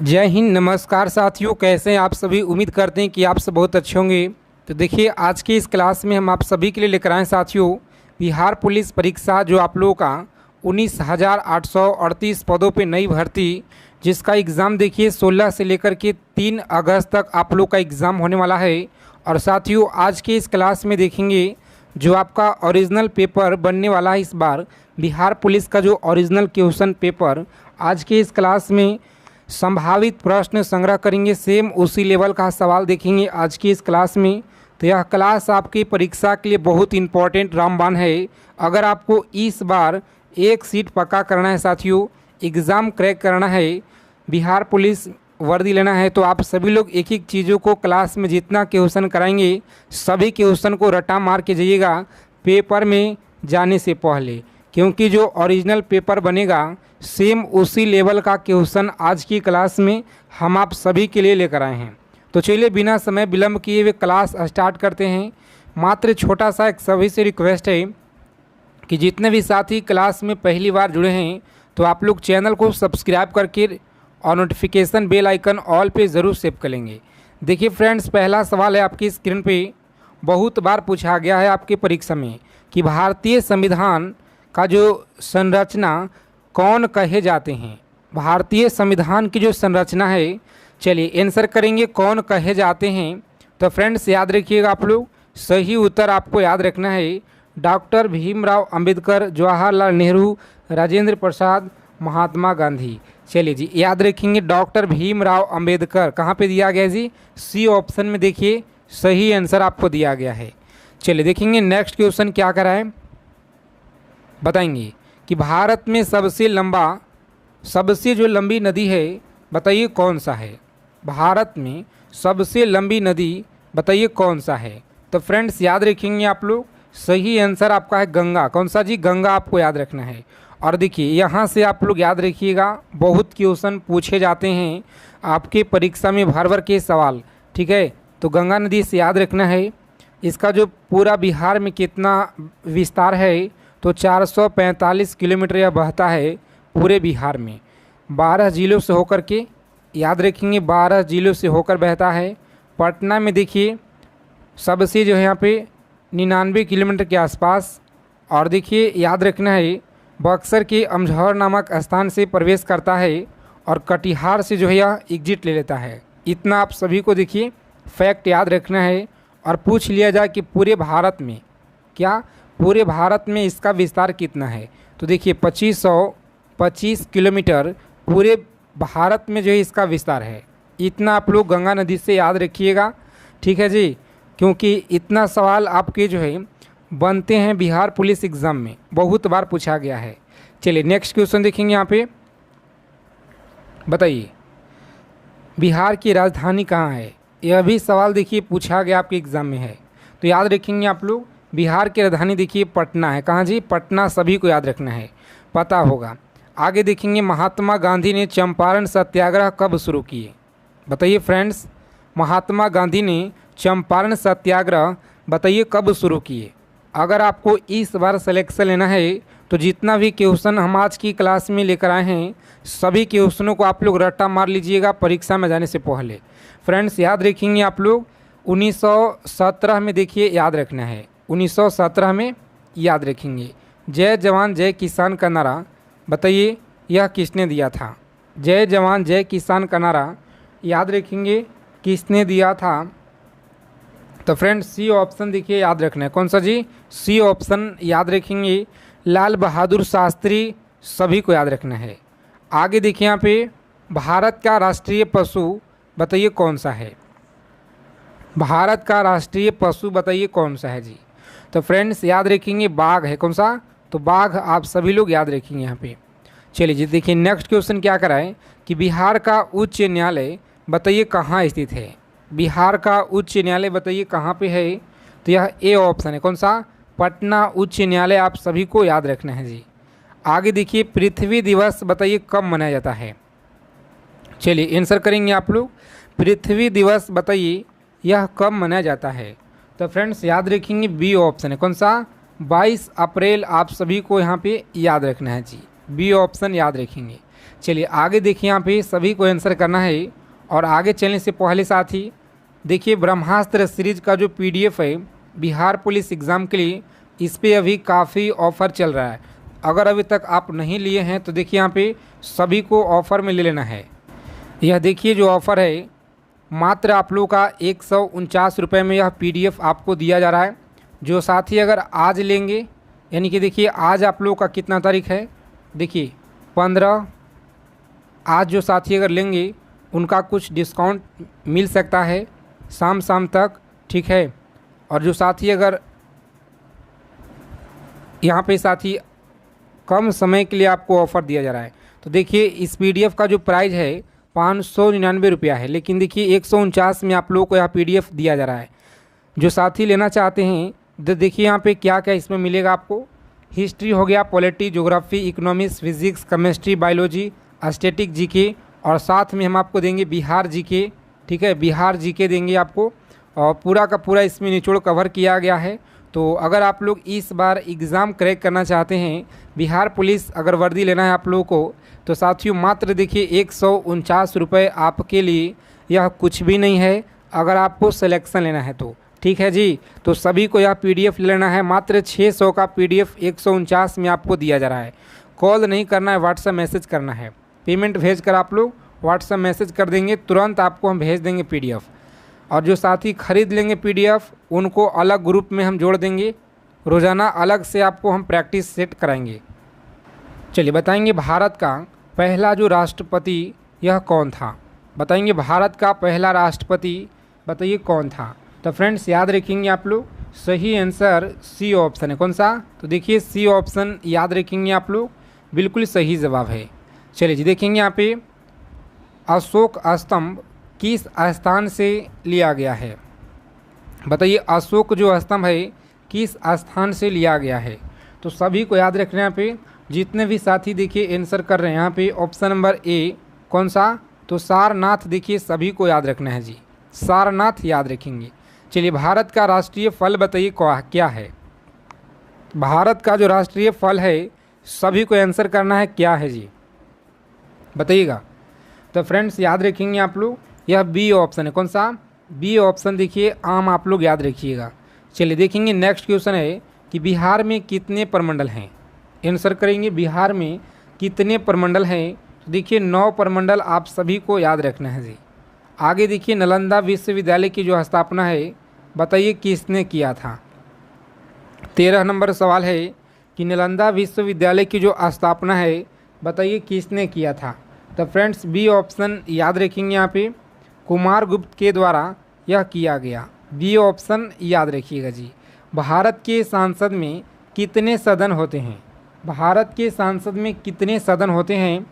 जय हिंद, नमस्कार साथियों। कैसे हैं आप सभी? उम्मीद करते हैं कि आप सब बहुत अच्छे होंगे। तो देखिए, आज की इस क्लास में हम आप सभी के लिए लेकर आए साथियों बिहार पुलिस परीक्षा, जो आप लोगों का 19,838 पदों पे नई भर्ती, जिसका एग्ज़ाम देखिए 16 से लेकर के 3 अगस्त तक आप लोग का एग्ज़ाम होने वाला है। और साथियों, आज के इस क्लास में देखेंगे जो आपका ओरिजिनल पेपर बनने वाला है इस बार बिहार पुलिस का, जो ओरिजिनल क्वेश्चन पेपर आज के इस क्लास में संभावित प्रश्न संग्रह करेंगे। सेम उसी लेवल का सवाल देखेंगे आज की इस क्लास में। तो यह क्लास आपकी परीक्षा के लिए बहुत इंपॉर्टेंट रामबाण है। अगर आपको इस बार एक सीट पक्का करना है साथियों, एग्ज़ाम क्रैक करना है, बिहार पुलिस वर्दी लेना है, तो आप सभी लोग एक एक चीज़ों को क्लास में जितना क्वेश्चन कराएंगे सभी क्वेश्चन को रटा मार के जाइएगा पेपर में जाने से पहले, क्योंकि जो ओरिजिनल पेपर बनेगा सेम उसी लेवल का क्वेश्चन आज की क्लास में हम आप सभी के लिए लेकर आए हैं। तो चलिए बिना समय विलंब किए हुए क्लास स्टार्ट करते हैं। मात्र छोटा सा एक सभी से रिक्वेस्ट है कि जितने भी साथी क्लास में पहली बार जुड़े हैं तो आप लोग चैनल को सब्सक्राइब करके और नोटिफिकेशन बेल आइकन ऑल पे ज़रूर सेव कर लेंगे। देखिए फ्रेंड्स, पहला सवाल है आपकी स्क्रीन पे, बहुत बार पूछा गया है आपकी परीक्षा में कि भारतीय संविधान का जो संरचना कौन कहे जाते हैं। भारतीय संविधान की जो संरचना है, चलिए आंसर करेंगे कौन कहे जाते हैं। तो फ्रेंड्स याद रखिएगा आप लोग, सही उत्तर आपको याद रखना है डॉक्टर भीमराव अंबेडकर, जवाहरलाल नेहरू, राजेंद्र प्रसाद, महात्मा गांधी। चलिए जी, याद रखेंगे डॉक्टर भीमराव अंबेडकर। कहाँ पे दिया गया जी? सी ऑप्शन में देखिए सही आंसर आपको दिया गया है। चलिए देखेंगे नेक्स्ट क्वेश्चन क्या करा है, बताएंगे कि भारत में सबसे जो लंबी नदी है बताइए कौन सा है। भारत में सबसे लंबी नदी बताइए कौन सा है। तो फ्रेंड्स याद रखेंगे आप लोग, सही आंसर आपका है गंगा। कौन सा जी? गंगा आपको याद रखना है। और देखिए यहाँ से आप लोग याद रखिएगा, बहुत क्वेश्चन पूछे जाते हैं आपके परीक्षा में, भर भर के सवाल, ठीक है। तो गंगा नदी से याद रखना है। इसका जो पूरा बिहार में कितना विस्तार है, तो 445 किलोमीटर यह बहता है पूरे बिहार में। 12 जिलों से होकर के, याद रखेंगे 12 जिलों से होकर बहता है। पटना में देखिए सबसे जो है यहाँ पे 99 किलोमीटर के आसपास। और देखिए याद रखना है बक्सर के अमझौर नामक स्थान से प्रवेश करता है और कटिहार से जो है यह एग्जिट ले लेता है। इतना आप सभी को देखिए फैक्ट याद रखना है। और पूछ लिया जाए कि पूरे भारत में, क्या पूरे भारत में इसका विस्तार कितना है, तो देखिए 2525 किलोमीटर पूरे भारत में जो है इसका विस्तार है। इतना आप लोग गंगा नदी से याद रखिएगा, ठीक है जी, क्योंकि इतना सवाल आपके जो है बनते हैं बिहार पुलिस एग्ज़ाम में, बहुत बार पूछा गया है। चलिए नेक्स्ट क्वेश्चन देखेंगे यहाँ पे, बताइए बिहार की राजधानी कहाँ है। यह भी सवाल देखिए पूछा गया आपके एग्ज़ाम में है। तो याद रखेंगे आप लोग, बिहार की राजधानी देखिए पटना है। कहाँ जी? पटना, सभी को याद रखना है, पता होगा। आगे देखेंगे महात्मा गांधी ने चंपारण सत्याग्रह कब शुरू किए। बताइए फ्रेंड्स, महात्मा गांधी ने चंपारण सत्याग्रह बताइए कब शुरू किए। अगर आपको इस बार सिलेक्शन लेना है तो जितना भी क्वेश्चन हम आज की क्लास में लेकर आए हैं सभी क्वेश्चनों को आप लोग रट्टा मार लीजिएगा परीक्षा में जाने से पहले। फ्रेंड्स याद रखेंगे आप लोग 1917 में देखिए याद रखना है, 1917 में याद रखेंगे जय जवान जय किसान का नारा बताइए यह किसने दिया था। जय जवान जय किसान का नारा याद रखेंगे किसने दिया था। तो फ्रेंड्स सी ऑप्शन देखिए याद रखना है। कौन सा जी? सी ऑप्शन याद रखेंगे, लाल बहादुर शास्त्री, सभी को याद रखना है। आगे देखिए यहाँ पे भारत का राष्ट्रीय पशु बताइए कौन सा है। भारत का राष्ट्रीय पशु बताइए कौन सा है जी। तो फ्रेंड्स याद रखेंगे बाघ है। कौन सा? तो बाघ आप सभी लोग याद रखेंगे यहाँ पे। चलिए जी देखिए नेक्स्ट क्वेश्चन क्या कराएं कि बिहार का उच्च न्यायालय बताइए कहाँ स्थित है। बिहार का उच्च न्यायालय बताइए कहाँ पे है, तो यह ए ऑप्शन है। कौन सा? पटना उच्च न्यायालय, आप सभी को याद रखना है जी। आगे देखिए पृथ्वी दिवस बताइए कब मनाया जाता है। चलिए आंसर करेंगे आप लोग, पृथ्वी दिवस बताइए यह कब मनाया जाता है। तो फ्रेंड्स याद रखेंगे बी ऑप्शन है। कौन सा? 22 अप्रैल, आप सभी को यहाँ पे याद रखना है जी, बी ऑप्शन याद रखेंगे। चलिए आगे देखिए, यहाँ पे सभी को आंसर करना है। और आगे चलने से पहले साथी देखिए, ब्रह्मास्त्र सीरीज का जो PDF है बिहार पुलिस एग्ज़ाम के लिए, इस पर अभी काफ़ी ऑफ़र चल रहा है। अगर अभी तक आप नहीं लिए हैं तो देखिए यहाँ पे सभी को ऑफ़र में ले लेना है। यह देखिए जो ऑफ़र है, मात्र आप लोगों का 149 रुपये में यह PDF आपको दिया जा रहा है। जो साथी अगर आज लेंगे, यानी कि देखिए आज आप लोगों का कितना तारीख है, देखिए 15, आज जो साथी अगर लेंगे उनका कुछ डिस्काउंट मिल सकता है शाम तक, ठीक है। और जो साथी अगर यहाँ पे साथी कम समय के लिए आपको ऑफ़र दिया जा रहा है, तो देखिए इस PDF का जो प्राइस है 599 रुपया है, लेकिन देखिए 149 में आप लोगों को यह PDF दिया जा रहा है। जो साथी लेना चाहते हैं तो देखिए यहाँ पे क्या क्या इसमें मिलेगा आपको। हिस्ट्री हो गया, polity, geography, economics, physics, chemistry, biology, static GK, और साथ में हम आपको देंगे बिहार GK, ठीक है, बिहार GK देंगे आपको। और पूरा का पूरा इसमें निचोड़ कवर किया गया है। तो अगर आप लोग इस बार एग्ज़ाम क्रैक करना चाहते हैं, बिहार पुलिस अगर वर्दी लेना है आप लोगों को, तो साथियों मात्र देखिए 149 रुपये आपके लिए यह कुछ भी नहीं है अगर आपको सिलेक्शन लेना है तो, ठीक है जी। तो सभी को यह PDF लेना है, मात्र 600 का PDF 149 में आपको दिया जा रहा है। कॉल नहीं करना है, व्हाट्सएप मैसेज करना है। पेमेंट भेज कर आप लोग व्हाट्सएप मैसेज कर देंगे, तुरंत आपको हम भेज देंगे PDF। और जो साथी खरीद लेंगे PDF, उनको अलग ग्रुप में हम जोड़ देंगे, रोज़ाना अलग से आपको हम प्रैक्टिस सेट कराएंगे। चलिए बताएंगे भारत का पहला जो राष्ट्रपति यह कौन था, बताएंगे भारत का पहला राष्ट्रपति बताइए कौन था। तो फ्रेंड्स याद रखेंगे आप लोग, सही आंसर C ऑप्शन है। कौन सा, तो देखिए C ऑप्शन याद रखेंगे आप लोग, बिल्कुल सही जवाब है। चलिए जी देखेंगे यहाँ पे अशोक स्तंभ किस स्थान से लिया गया है, बताइए अशोक जो स्तंभ है किस स्थान से लिया गया है। तो सभी को याद रखना है, यहाँ पे जितने भी साथी देखिए आंसर कर रहे हैं, यहाँ पे ऑप्शन नंबर A कौन सा, तो सारनाथ, देखिए सभी को याद रखना है जी, सारनाथ याद रखेंगे। चलिए भारत का राष्ट्रीय फल बताइए क्या है, भारत का जो राष्ट्रीय फल है सभी को आंसर करना है, क्या है जी बताइएगा। तो फ्रेंड्स याद रखेंगे आप लोग, यह B ऑप्शन है। कौन सा, B ऑप्शन देखिए आम, आप लोग याद रखिएगा। चलिए देखेंगे नेक्स्ट क्वेश्चन है कि बिहार में कितने प्रमंडल हैं, आंसर करेंगे बिहार में कितने प्रमंडल हैं। तो देखिए 9 प्रमंडल आप सभी को याद रखना है जी। आगे देखिए नालंदा विश्वविद्यालय की जो स्थापना है बताइए किसने किया था। 13 नंबर सवाल है कि नालंदा विश्वविद्यालय की जो स्थापना है बताइए किसने किया था। तो फ्रेंड्स B ऑप्शन याद रखेंगे, यहाँ पे कुमारगुप्त के द्वारा यह किया गया, B ऑप्शन याद रखिएगा जी। भारत के संसद में कितने सदन होते हैं, भारत के संसद में कितने सदन होते हैं,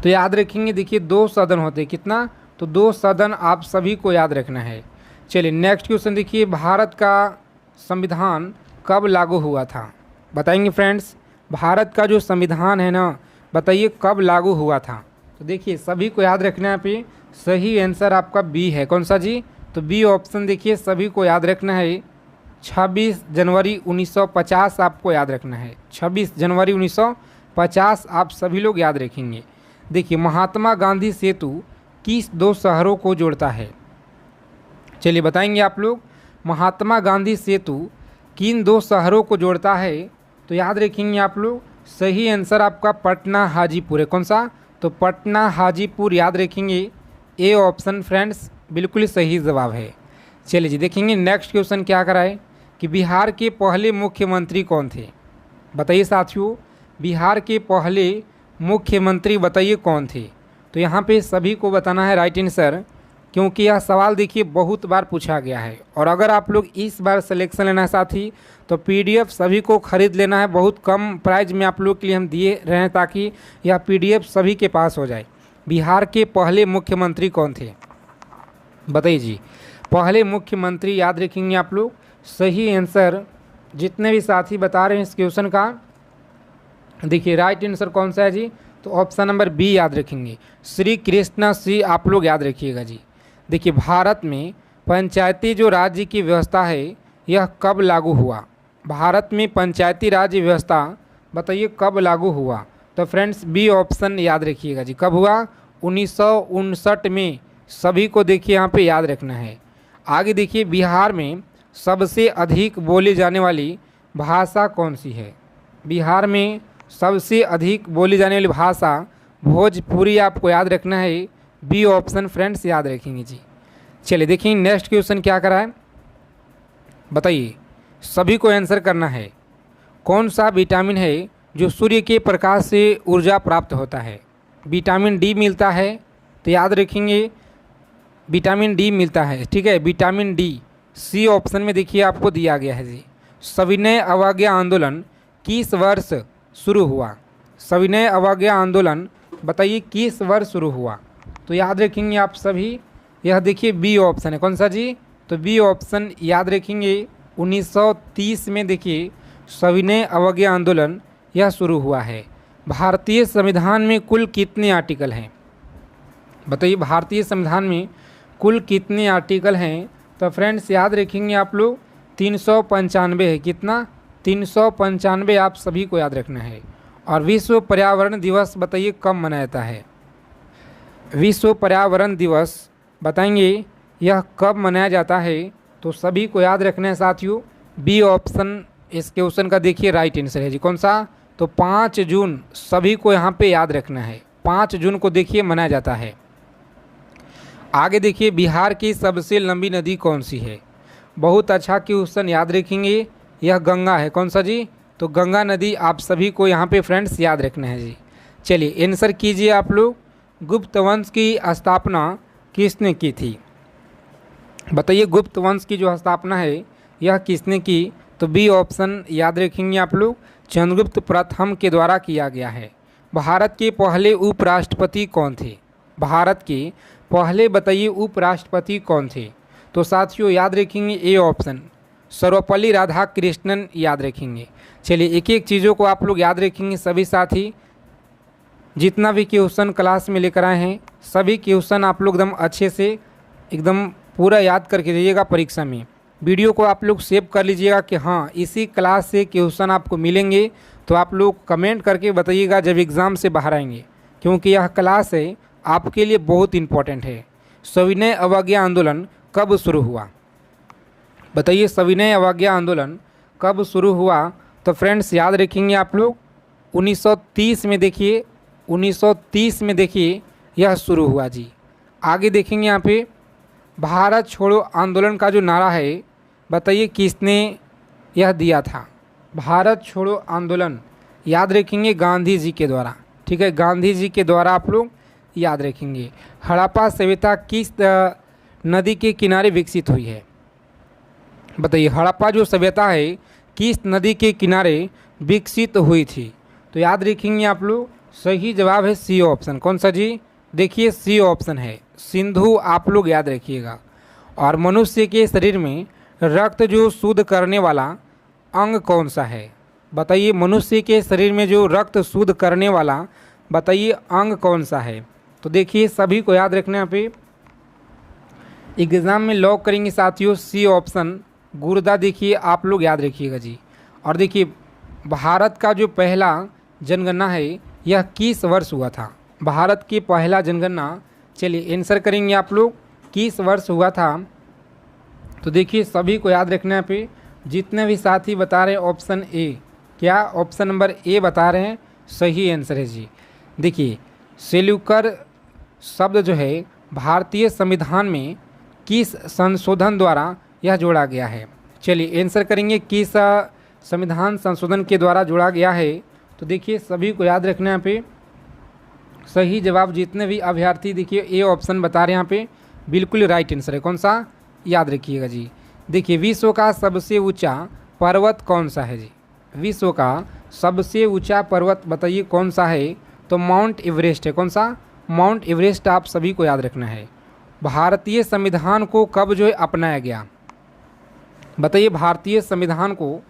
तो याद रखेंगे देखिए 2 सदन होते हैं। कितना, तो 2 सदन आप सभी को याद रखना है। चलिए नेक्स्ट क्वेश्चन देखिए, भारत का संविधान कब लागू हुआ था, बताएंगे फ्रेंड्स भारत का जो संविधान है ना बताइए कब लागू हुआ था। तो देखिए सभी को याद रखना है, पे सही आंसर आपका B है। कौन सा जी, तो B ऑप्शन देखिए सभी को याद रखना है, 26 जनवरी 1950 आपको याद रखना है, 26 जनवरी 1950 आप सभी लोग याद रखेंगे। देखिए महात्मा गांधी सेतु किस 2 शहरों को जोड़ता है, चलिए बताएंगे आप लोग महात्मा गांधी सेतु किन 2 शहरों को जोड़ता है। तो याद रखेंगे आप लोग, सही आंसर आपका पटना हाजीपुर है। कौन सा, तो पटना हाजीपुर याद रखेंगे, A ऑप्शन फ्रेंड्स बिल्कुल सही जवाब है। चलिए जी देखेंगे नेक्स्ट क्वेश्चन क्या कराए कि बिहार के पहले मुख्यमंत्री कौन थे, बताइए साथियों बिहार के पहले मुख्यमंत्री बताइए कौन थे। तो यहाँ पे सभी को बताना है राइट आंसर, क्योंकि यह सवाल देखिए बहुत बार पूछा गया है। और अगर आप लोग इस बार सिलेक्शन लेना है साथी, तो PDF सभी को खरीद लेना है, बहुत कम प्राइस में आप लोग के लिए हम दिए रहे हैं ताकि यह PDF सभी के पास हो जाए। बिहार के पहले मुख्यमंत्री कौन थे, बताइए जी, पहले मुख्यमंत्री याद रखेंगे आप लोग। सही आंसर जितने भी साथी बता रहे हैं इस क्वेश्चन का, देखिए राइट आंसर कौन सा है जी, तो ऑप्शन नंबर B याद रखेंगे, श्री कृष्णा श्री आप लोग याद रखिएगा जी। देखिए भारत में पंचायती जो राज्य की व्यवस्था है यह कब लागू हुआ, भारत में पंचायती राज्य व्यवस्था बताइए कब लागू हुआ। तो फ्रेंड्स बी ऑप्शन याद रखिएगा जी। कब हुआ? 1959 में। सभी को देखिए यहाँ पे याद रखना है। आगे देखिए, बिहार में सबसे अधिक बोली जाने वाली भाषा कौन सी है? बिहार में सबसे अधिक बोली जाने वाली भाषा भोजपुरी आपको याद रखना है। बी ऑप्शन फ्रेंड्स याद रखेंगे जी। चलिए देखिए नेक्स्ट क्वेश्चन क्या करा है, बताइए। सभी को आंसर करना है। कौन सा विटामिन है जो सूर्य के प्रकाश से ऊर्जा प्राप्त होता है? विटामिन डी मिलता है, तो याद रखेंगे विटामिन डी मिलता है, ठीक है, विटामिन डी। सी ऑप्शन में देखिए आपको दिया गया है जी। सविनय अवज्ञा आंदोलन किस वर्ष शुरू हुआ? सविनय अवज्ञा आंदोलन बताइए किस वर्ष शुरू हुआ? तो याद रखेंगे आप सभी, यह देखिए बी ऑप्शन है। कौन सा जी? तो बी ऑप्शन याद रखेंगे। 1930 में देखिए सविनय अवज्ञा आंदोलन यह शुरू हुआ है। भारतीय संविधान में कुल कितने आर्टिकल हैं? बताइए भारतीय संविधान में कुल कितने आर्टिकल हैं? तो फ्रेंड्स याद रखेंगे आप लोग 395 है। कितना? 395 आप सभी को याद रखना है। और विश्व पर्यावरण दिवस बताइए कब मनाया जाता है? विश्व पर्यावरण दिवस बताएंगे यह कब मनाया जाता है? तो सभी को याद रखना है साथियों। बी ऑप्शन इस क्वेश्चन का देखिए राइट आंसर है जी। कौन सा? तो 5 जून सभी को यहाँ पे याद रखना है। 5 जून को देखिए मनाया जाता है। आगे देखिए, बिहार की सबसे लंबी नदी कौन सी है? बहुत अच्छा क्वेश्चन, याद रखेंगे यह गंगा है। कौन सा जी? तो गंगा नदी आप सभी को यहाँ पे फ्रेंड्स याद रखना है जी। चलिए आंसर कीजिए आप लोग। गुप्त वंश की स्थापना किसने की थी? बताइए गुप्त वंश की जो स्थापना है यह किसने की? तो बी ऑप्शन याद रखेंगे आप लोग, चंद्रगुप्त प्रथम के द्वारा किया गया है। भारत के पहले उपराष्ट्रपति कौन थे? भारत के पहले बताइए उपराष्ट्रपति कौन थे? तो साथियों याद रखेंगे ए ऑप्शन, सर्वपल्ली राधाकृष्णन याद रखेंगे। चलिए एक एक चीज़ों को आप लोग याद रखेंगे सभी साथी। जितना भी क्वेश्चन क्लास में लेकर आए हैं सभी क्वेश्चन आप लोग एकदम अच्छे से एकदम पूरा याद करके जाइएगा परीक्षा में। वीडियो को आप लोग सेव कर लीजिएगा कि हाँ इसी क्लास से क्वेश्चन आपको मिलेंगे, तो आप लोग कमेंट करके बताइएगा जब एग्ज़ाम से बाहर आएंगे, क्योंकि यह क्लास है आपके लिए बहुत इम्पोर्टेंट है। सविनय अवज्ञा आंदोलन कब शुरू हुआ? बताइए सविनय अवज्ञा आंदोलन कब शुरू हुआ? तो फ्रेंड्स याद रखेंगे आप लोग 1930 में। देखिए 1930 में देखिए यह शुरू हुआ जी। आगे देखेंगे यहाँ पे, भारत छोड़ो आंदोलन का जो नारा है बताइए किसने यह दिया था? भारत छोड़ो आंदोलन याद रखेंगे गांधी जी के द्वारा, ठीक है, गांधी जी के द्वारा आप लोग याद रखेंगे। हड़प्पा सभ्यता किस नदी के किनारे विकसित हुई है? बताइए हड़प्पा जो सभ्यता है किस नदी के किनारे विकसित हुई थी? तो याद रखेंगे आप लोग, सही जवाब है सी ऑप्शन। कौन सा जी? देखिए सी ऑप्शन है सिंधु, आप लोग याद रखिएगा। और मनुष्य के शरीर में रक्त जो शुद्ध करने वाला अंग कौन सा है? बताइए मनुष्य के शरीर में जो रक्त शुद्ध करने वाला बताइए अंग कौन सा है? तो देखिए सभी को याद रखना, यहाँ पे एग्ज़ाम में लॉक करेंगे साथियों सी ऑप्शन गुर्दा, देखिए आप लोग याद रखिएगा जी। और देखिए भारत का जो पहला जनगणना है यह किस वर्ष हुआ था? भारत की पहला जनगणना, चलिए आंसर करेंगे आप लोग, किस वर्ष हुआ था? तो देखिए सभी को याद रखना है पे, जितने भी साथी बता रहे हैं ऑप्शन ए, क्या ऑप्शन नंबर ए बता रहे हैं सही आंसर है जी। देखिए सेल्यूकर शब्द जो है भारतीय संविधान में किस संशोधन द्वारा यह जोड़ा गया है? चलिए आंसर करेंगे किस संविधान संशोधन के द्वारा जोड़ा गया है? तो देखिए सभी को याद रखना है पे, सही जवाब जितने भी अभ्यर्थी देखिए ए ऑप्शन बता रहे हैं यहाँ पे बिल्कुल राइट आंसर है। कौन सा? याद रखिएगा जी। देखिए विश्व का सबसे ऊंचा पर्वत कौन सा है जी? विश्व का सबसे ऊंचा पर्वत बताइए कौन सा है? तो माउंट एवरेस्ट है। कौन सा? माउंट एवरेस्ट आप सभी को याद रखना है। भारतीय संविधान को कब जो है अपनाया गया? बताइए भारतीय संविधान को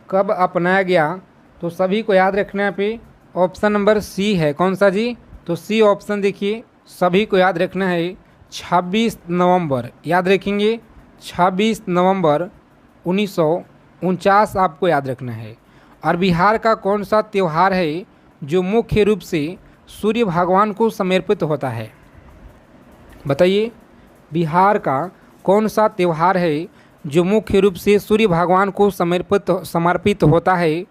कब अपनाया गया? तो सभी को याद रखना है पे, ऑप्शन नंबर सी है। कौन सा जी? तो सी ऑप्शन देखिए सभी को याद रखना है 26 नवंबर, याद रखेंगे 26 नवंबर 1949 आपको याद रखना है। और बिहार का कौन सा त्यौहार है जो मुख्य रूप से सूर्य भगवान को समर्पित होता है? बताइए, बिहार का कौन सा त्यौहार है जो मुख्य रूप से सूर्य भगवान को समर्पित होता है?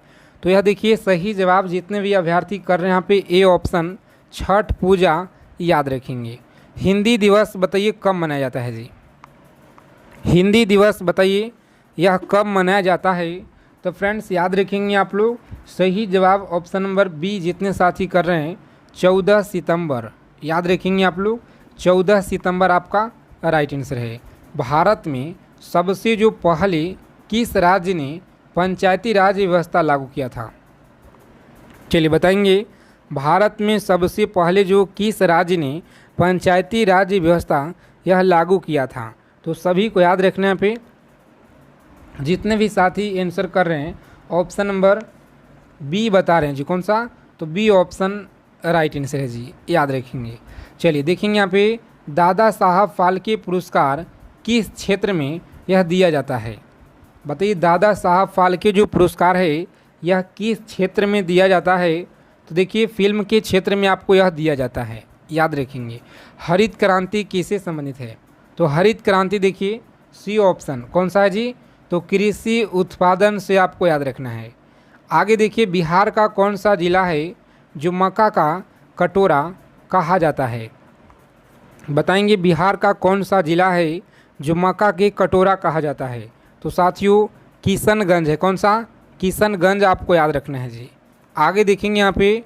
तो यह देखिए सही जवाब जितने भी अभ्यर्थी कर रहे हैं यहाँ पे ए ऑप्शन छठ पूजा याद रखेंगे। हिंदी दिवस बताइए कब मनाया जाता है जी? हिंदी दिवस बताइए यह कब मनाया जाता है? तो फ्रेंड्स याद रखेंगे आप लोग, सही जवाब ऑप्शन नंबर बी जितने साथी कर रहे हैं 14 सितंबर। याद रखेंगे आप लोग, 14 सितंबर आपका राइट आंसर है। भारत में सबसे जो पहले किस राज्य ने पंचायती राज व्यवस्था लागू किया था? चलिए बताएंगे, भारत में सबसे पहले जो किस राज्य ने पंचायती राज व्यवस्था यह लागू किया था? तो सभी को याद रखने पे जितने भी साथी आंसर कर रहे हैं ऑप्शन नंबर बी बता रहे हैं जी। कौन सा? तो बी ऑप्शन राइट आंसर है जी, याद रखेंगे। चलिए देखेंगे यहाँ पे दादा साहब फाल्के पुरस्कार किस क्षेत्र में यह दिया जाता है? बताइए, दादा साहब फाल्के जो पुरस्कार है यह किस क्षेत्र में दिया जाता है? तो देखिए फिल्म के क्षेत्र में आपको यह दिया जाता है, याद रखेंगे। हरित क्रांति किससे संबंधित है? तो हरित क्रांति देखिए सी ऑप्शन कौन सा है जी? तो कृषि उत्पादन से आपको याद रखना है। आगे देखिए, बिहार का कौन सा जिला है जो मक्का का कटोरा कहा जाता है? बताएंगे, बिहार का कौन सा जिला है जो मक्का के कटोरा कहा जाता है? तो साथियों किशनगंज है। कौन सा? किशनगंज आपको याद रखना है जी। आगे देखेंगे यहाँ पे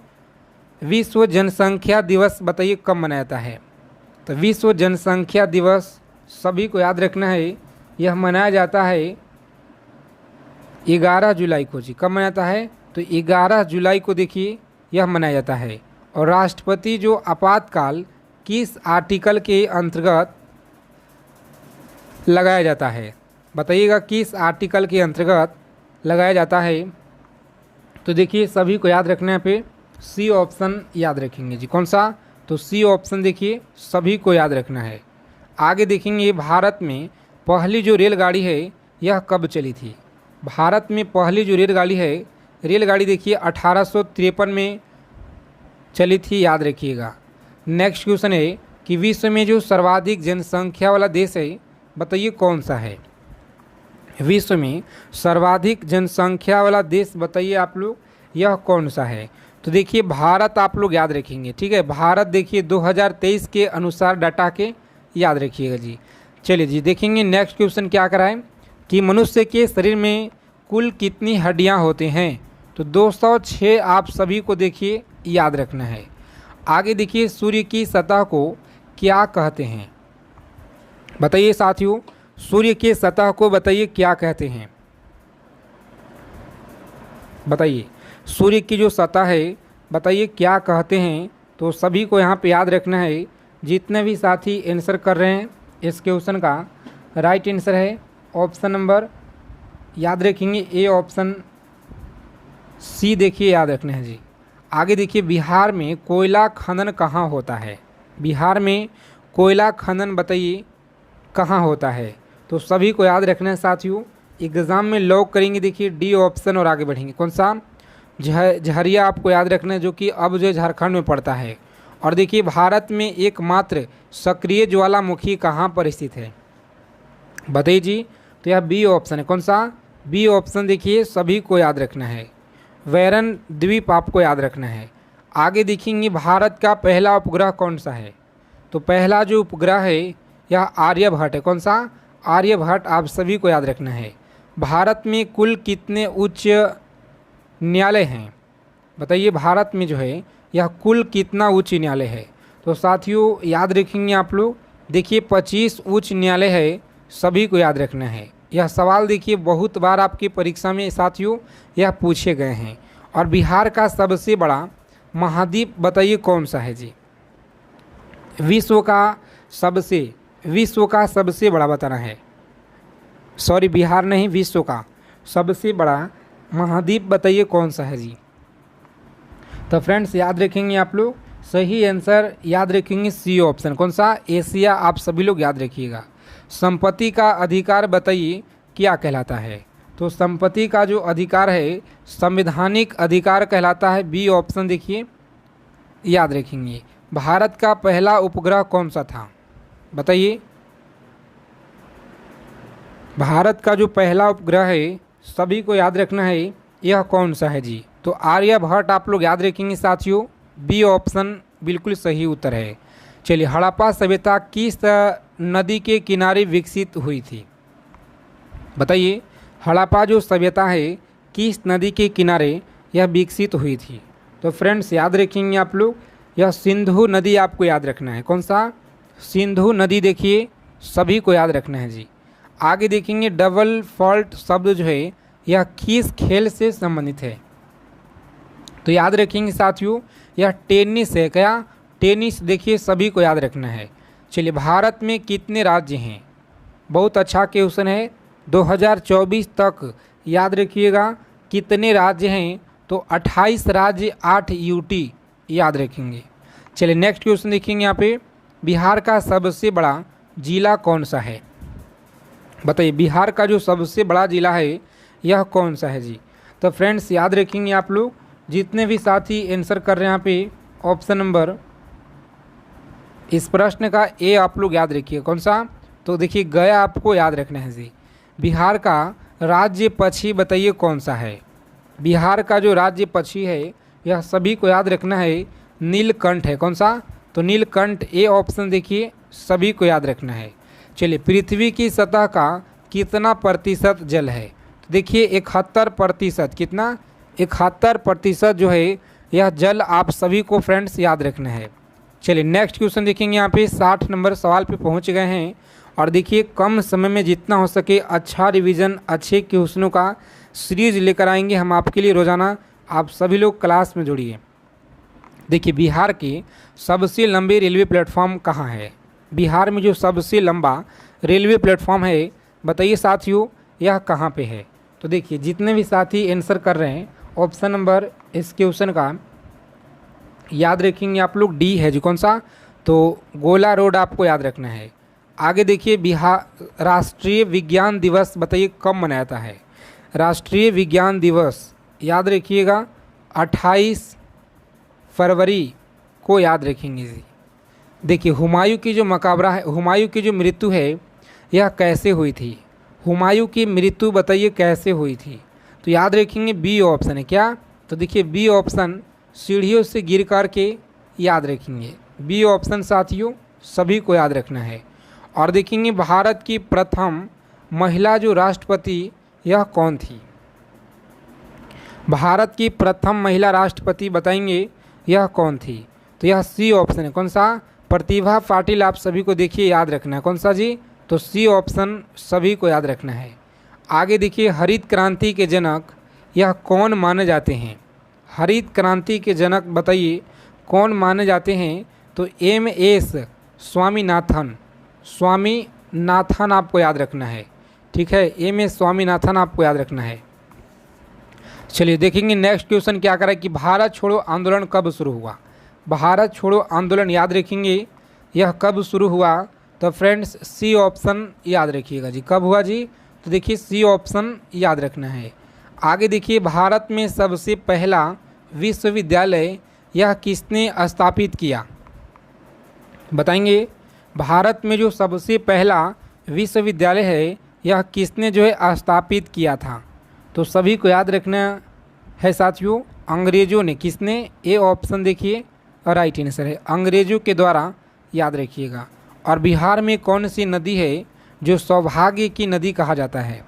विश्व जनसंख्या दिवस बताइए कब मनाया जाता है? तो विश्व जनसंख्या दिवस सभी को याद रखना है, यह मनाया जाता है 11 जुलाई को जी। कब मनाया जाता है? तो 11 जुलाई को देखिए यह मनाया जाता है। और राष्ट्रपति जो आपातकाल किस आर्टिकल के अंतर्गत लगाया जाता है? बताइएगा किस आर्टिकल के अंतर्गत लगाया जाता है? तो देखिए सभी को याद रखने पे सी ऑप्शन याद रखेंगे जी। कौन सा? तो सी ऑप्शन देखिए सभी को याद रखना है। आगे देखेंगे, भारत में पहली जो रेलगाड़ी है यह कब चली थी? भारत में पहली जो रेलगाड़ी देखिए 1853 में चली थी, याद रखिएगा। नेक्स्ट क्वेश्चन है कि विश्व में जो सर्वाधिक जनसंख्या वाला देश है बताइए कौन सा है? विश्व में सर्वाधिक जनसंख्या वाला देश बताइए आप लोग, यह कौन सा है? तो देखिए भारत आप लोग याद रखेंगे, ठीक है। भारत देखिए 2023 के अनुसार डाटा के याद रखिएगा जी। चलिए जी देखेंगे नेक्स्ट क्वेश्चन क्या कराएं कि मनुष्य के शरीर में कुल कितनी हड्डियां होते हैं? तो 206 आप सभी को देखिए याद रखना है। आगे देखिए सूर्य की सतह को क्या कहते हैं? बताइए साथियों, सूर्य की सतह को बताइए क्या कहते हैं? बताइए सूर्य की जो सतह है बताइए क्या कहते हैं? तो सभी को यहाँ पे याद रखना है। जितने भी साथी आंसर कर रहे हैं इस क्वेश्चन का राइट आंसर है ऑप्शन नंबर याद रखेंगे ए ऑप्शन सी देखिए याद रखना है जी। आगे देखिए बिहार में कोयला खनन कहाँ होता है? बिहार में कोयला खनन बताइए कहाँ होता है? तो सभी को याद रखना है साथियों। एग्ज़ाम में लॉक करेंगे देखिए डी ऑप्शन और आगे बढ़ेंगे। कौन सा? झरिया आपको याद रखना है जो कि अब जो झारखंड में पड़ता है। और देखिए भारत में एकमात्र सक्रिय ज्वालामुखी कहाँ पर स्थित है? बताइए जी। तो यह बी ऑप्शन है। कौन सा? बी ऑप्शन देखिए सभी को याद रखना है। वैरन द्वीप आपको याद रखना है। आगे देखेंगे भारत का पहला उपग्रह कौन सा है? तो पहला जो उपग्रह है यह आर्यभट्ट है। कौन सा? आर्यभट्ट आप सभी को याद रखना है। भारत में कुल कितने उच्च न्यायालय हैं? बताइए भारत में जो है यह कुल कितना उच्च न्यायालय है? तो साथियों याद रखेंगे आप लोग, देखिए 25 उच्च न्यायालय है, सभी को याद रखना है। यह सवाल देखिए बहुत बार आपकी परीक्षा में साथियों यह पूछे गए हैं। और बिहार का सबसे बड़ा महाद्वीप बताइए कौन सा है जी? विश्व का सबसे बड़ा बताना है। सॉरी बिहार नहीं, विश्व का सबसे बड़ा महाद्वीप बताइए कौन सा है जी? तो फ्रेंड्स याद रखेंगे आप लोग, सही आंसर याद रखेंगे सी ऑप्शन। कौन सा? एशिया आप सभी लोग याद रखिएगा। संपत्ति का अधिकार बताइए क्या कहलाता है? तो संपत्ति का जो अधिकार है संवैधानिक अधिकार कहलाता है। बी ऑप्शन देखिए याद रखेंगे। भारत का पहला उपग्रह कौन सा था बताइए। भारत का जो पहला उपग्रह है सभी को याद रखना है, यह कौन सा है जी। तो आर्यभट्ट आप लोग याद रखेंगे साथियों। बी ऑप्शन बिल्कुल सही उत्तर है। चलिए, हड़प्पा सभ्यता किस नदी के किनारे विकसित हुई थी बताइए। हड़प्पा जो सभ्यता है किस नदी के किनारे यह विकसित हुई थी। तो फ्रेंड्स याद रखेंगे आप लोग, यह सिंधु नदी आपको याद रखना है। कौन सा? सिंधु नदी देखिए, सभी को याद रखना है जी। आगे देखेंगे डबल फॉल्ट शब्द जो है यह किस खेल से संबंधित है। तो याद रखेंगे साथियों, यह टेनिस है। क्या? टेनिस देखिए, सभी को याद रखना है। चलिए, भारत में कितने राज्य हैं? बहुत अच्छा क्वेश्चन है। 2024 तक याद रखिएगा कितने राज्य हैं। तो 28 राज्य, 8 यूटी याद रखेंगे। चलिए नेक्स्ट क्वेश्चन देखेंगे यहाँ पे, बिहार का सबसे बड़ा जिला कौन सा है बताइए। बिहार का जो सबसे बड़ा जिला है यह कौन सा है जी। तो फ्रेंड्स याद रखेंगे आप लोग, जितने भी साथी आंसर कर रहे हैं यहाँ पे ऑप्शन नंबर, इस प्रश्न का ए आप लोग याद रखिए। कौन सा? तो देखिए गया आपको याद रखना है जी। बिहार का राज्य पक्षी बताइए कौन सा है। बिहार का जो राज्य पक्षी है यह सभी को याद रखना है, नीलकंठ है। कौन सा? तो नीलकंठ, ए ऑप्शन देखिए, सभी को याद रखना है। चलिए, पृथ्वी की सतह का कितना प्रतिशत जल है। तो देखिए 71%। कितना? 71% जो है यह जल आप सभी को फ्रेंड्स याद रखना है। चलिए नेक्स्ट क्वेश्चन देखेंगे। यहाँ पे 60 नंबर सवाल पे पहुँच गए हैं। और देखिए कम समय में जितना हो सके अच्छा रिवीजन, अच्छे क्वेश्चनों का सीरीज लेकर आएंगे हम आपके लिए रोज़ाना। आप सभी लोग क्लास में जुड़िए। देखिए, बिहार के सबसे लंबे रेलवे प्लेटफॉर्म कहाँ है। बिहार में जो सबसे लंबा रेलवे प्लेटफॉर्म है बताइए साथियों, यह कहाँ पे है। तो देखिए जितने भी साथी आंसर कर रहे हैं ऑप्शन नंबर इस क्वेश्चन का याद रखेंगे आप लोग, डी है जी। कौन सा? तो गोला रोड आपको याद रखना है। आगे देखिए, बिहार राष्ट्रीय विज्ञान दिवस बताइए कब मनाया जाता है। राष्ट्रीय विज्ञान दिवस याद रखिएगा 28 फरवरी को याद रखेंगे जी। देखिए हुमायूं की जो मकबरा है, हुमायूं की जो मृत्यु है यह कैसे हुई थी। हुमायूं की मृत्यु बताइए कैसे हुई थी। तो याद रखेंगे बी ऑप्शन है। क्या? तो देखिए बी ऑप्शन, सीढ़ियों से गिर कर के याद रखेंगे। बी ऑप्शन साथियों सभी को याद रखना है। और देखेंगे भारत की प्रथम महिला जो राष्ट्रपति यह कौन थी। भारत की प्रथम महिला राष्ट्रपति बताएंगे यह कौन थी। तो यह सी ऑप्शन है। कौन सा? प्रतिभा पाटिल आप सभी को देखिए याद रखना है। कौन सा जी? तो सी ऑप्शन सभी को याद रखना है। आगे देखिए, हरित क्रांति के जनक यह कौन माने जाते हैं। हरित क्रांति के जनक बताइए कौन माने जाते हैं। तो एम.एस. स्वामीनाथन, स्वामीनाथन आपको याद रखना है। ठीक है, एम.एस. स्वामीनाथन आपको याद रखना है। चलिए देखेंगे नेक्स्ट क्वेश्चन क्या करा कि भारत छोड़ो आंदोलन कब शुरू हुआ। भारत छोड़ो आंदोलन याद रखेंगे यह कब शुरू हुआ। तो फ्रेंड्स सी ऑप्शन याद रखिएगा जी। कब हुआ जी? तो देखिए सी ऑप्शन याद रखना है। आगे देखिए, भारत में सबसे पहला विश्वविद्यालय यह किसने स्थापित किया बताएंगे। भारत में जो सबसे पहला विश्वविद्यालय है यह किसने जो है स्थापित किया था। तो सभी को याद रखना है साथियों, अंग्रेज़ों ने। किसने? ए ऑप्शन देखिए राइट आंसर है, अंग्रेज़ों के द्वारा याद रखिएगा। और बिहार में कौन सी नदी है जो सौभाग्य की नदी कहा जाता है।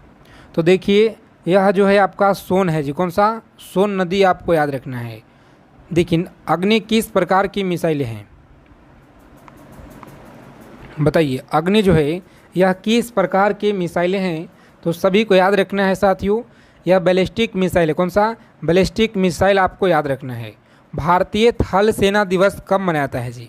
तो देखिए यह जो है आपका सोन है जी। कौन सा? सोन नदी आपको याद रखना है। देखिए अग्नि किस प्रकार की मिसाइलें हैं बताइए। अग्नि जो है यह किस प्रकार के मिसाइलें हैं। तो सभी को याद रखना है साथियों, यह बैलिस्टिक मिसाइल है। कौन सा? बैलिस्टिक मिसाइल आपको याद रखना है। भारतीय थल सेना दिवस कब मनाया जाता है जी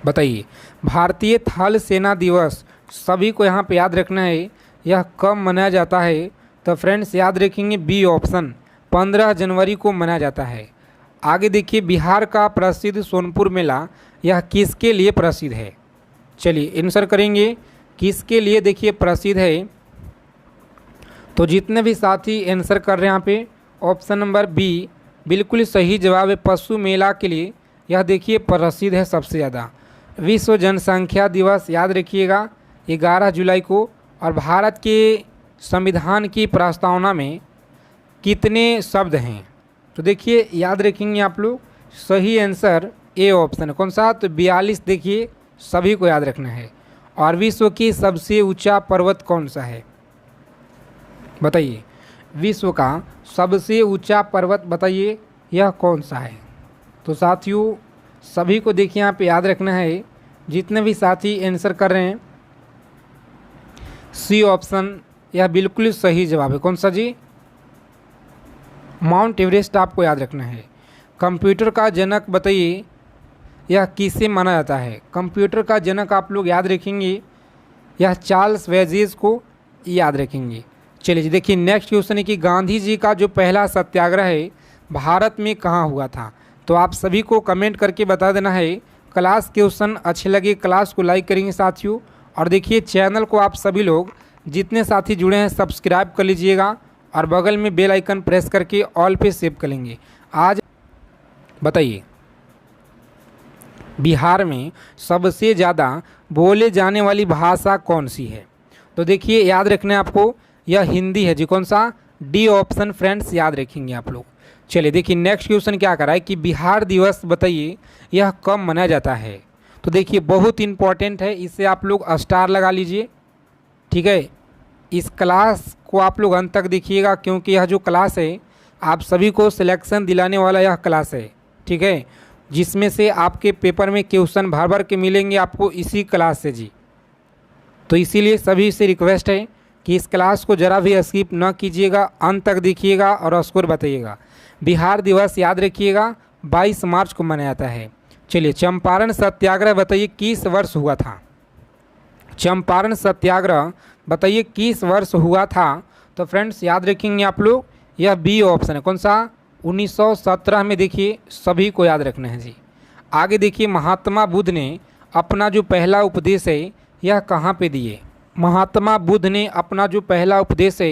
बताइए। भारतीय थल सेना दिवस सभी को यहाँ पे याद रखना है, यह कब मनाया जाता है। तो फ्रेंड्स याद रखेंगे बी ऑप्शन, 15 जनवरी को मनाया जाता है। आगे देखिए, बिहार का प्रसिद्ध सोनपुर मेला यह किसके लिए प्रसिद्ध है। चलिए आंसर करेंगे किसके लिए देखिए प्रसिद्ध है। तो जितने भी साथी आंसर कर रहे हैं यहाँ पे ऑप्शन नंबर बी बिल्कुल सही जवाब है। पशु मेला के लिए यह देखिए प्रसिद्ध है सबसे ज़्यादा। विश्व जनसंख्या दिवस याद रखिएगा 11 जुलाई को। और भारत के संविधान की प्रस्तावना में कितने शब्द हैं? तो देखिए याद रखेंगे आप लोग, सही आंसर ए ऑप्शन है। कौन सा? तो 42 देखिए सभी को याद रखना है। और विश्व की सबसे ऊंचा पर्वत कौन सा है? बताइए, विश्व का सबसे ऊंचा पर्वत बताइए यह कौन सा है? तो साथियों सभी को देखिए यहाँ पे याद रखना है, जितने भी साथी आंसर कर रहे हैं सी ऑप्शन यह बिल्कुल सही जवाब है। कौन सा जी? माउंट एवरेस्ट आपको याद रखना है। कंप्यूटर का जनक बताइए यह किसे माना जाता है? कंप्यूटर का जनक आप लोग याद रखेंगे यह चार्ल्स बेबेज को याद रखेंगे। चलिए जी देखिए नेक्स्ट क्वेश्चन है कि गांधी जी का जो पहला सत्याग्रह है भारत में कहाँ हुआ था? तो आप सभी को कमेंट करके बता देना है। क्लास क्वेश्चन अच्छे लगे क्लास को लाइक करेंगे साथियों। और देखिए चैनल को आप सभी लोग जितने साथी जुड़े हैं सब्सक्राइब कर लीजिएगा और बगल में बेल आइकन प्रेस करके ऑल पे सेव कर लेंगे। आज बताइए बिहार में सबसे ज़्यादा बोले जाने वाली भाषा कौन सी है? तो देखिए याद रखना है आपको, यह हिंदी है जी। कौन सा? डी ऑप्शन फ्रेंड्स याद रखेंगे आप लोग। चलिए देखिए नेक्स्ट क्वेश्चन क्या कर रहा है कि बिहार दिवस बताइए यह कब मनाया जाता है? तो देखिए बहुत इंपॉर्टेंट है, इसे आप लोग स्टार लगा लीजिए। ठीक है, इस क्लास को आप लोग अंत तक देखिएगा क्योंकि यह जो क्लास है आप सभी को सिलेक्शन दिलाने वाला यह क्लास है। ठीक है, जिसमें से आपके पेपर में क्वेश्चन भर भर के मिलेंगे आपको इसी क्लास से जी। तो इसीलिए सभी से रिक्वेस्ट है कि इस क्लास को ज़रा भी स्किप न कीजिएगा, अंत तक देखिएगा और स्कोर बताइएगा। बिहार दिवस याद रखिएगा 22 मार्च को मनाया जाता है। चलिए चंपारण सत्याग्रह बताइए किस वर्ष हुआ था? चंपारण सत्याग्रह बताइए किस वर्ष हुआ था? तो फ्रेंड्स याद रखेंगे आप लोग यह बी ऑप्शन है। कौन सा? 1917 में देखिए सभी को याद रखना है जी। आगे देखिए महात्मा बुद्ध ने अपना जो पहला उपदेश है यह कहाँ पे दिए? महात्मा बुद्ध ने अपना जो पहला उपदेश है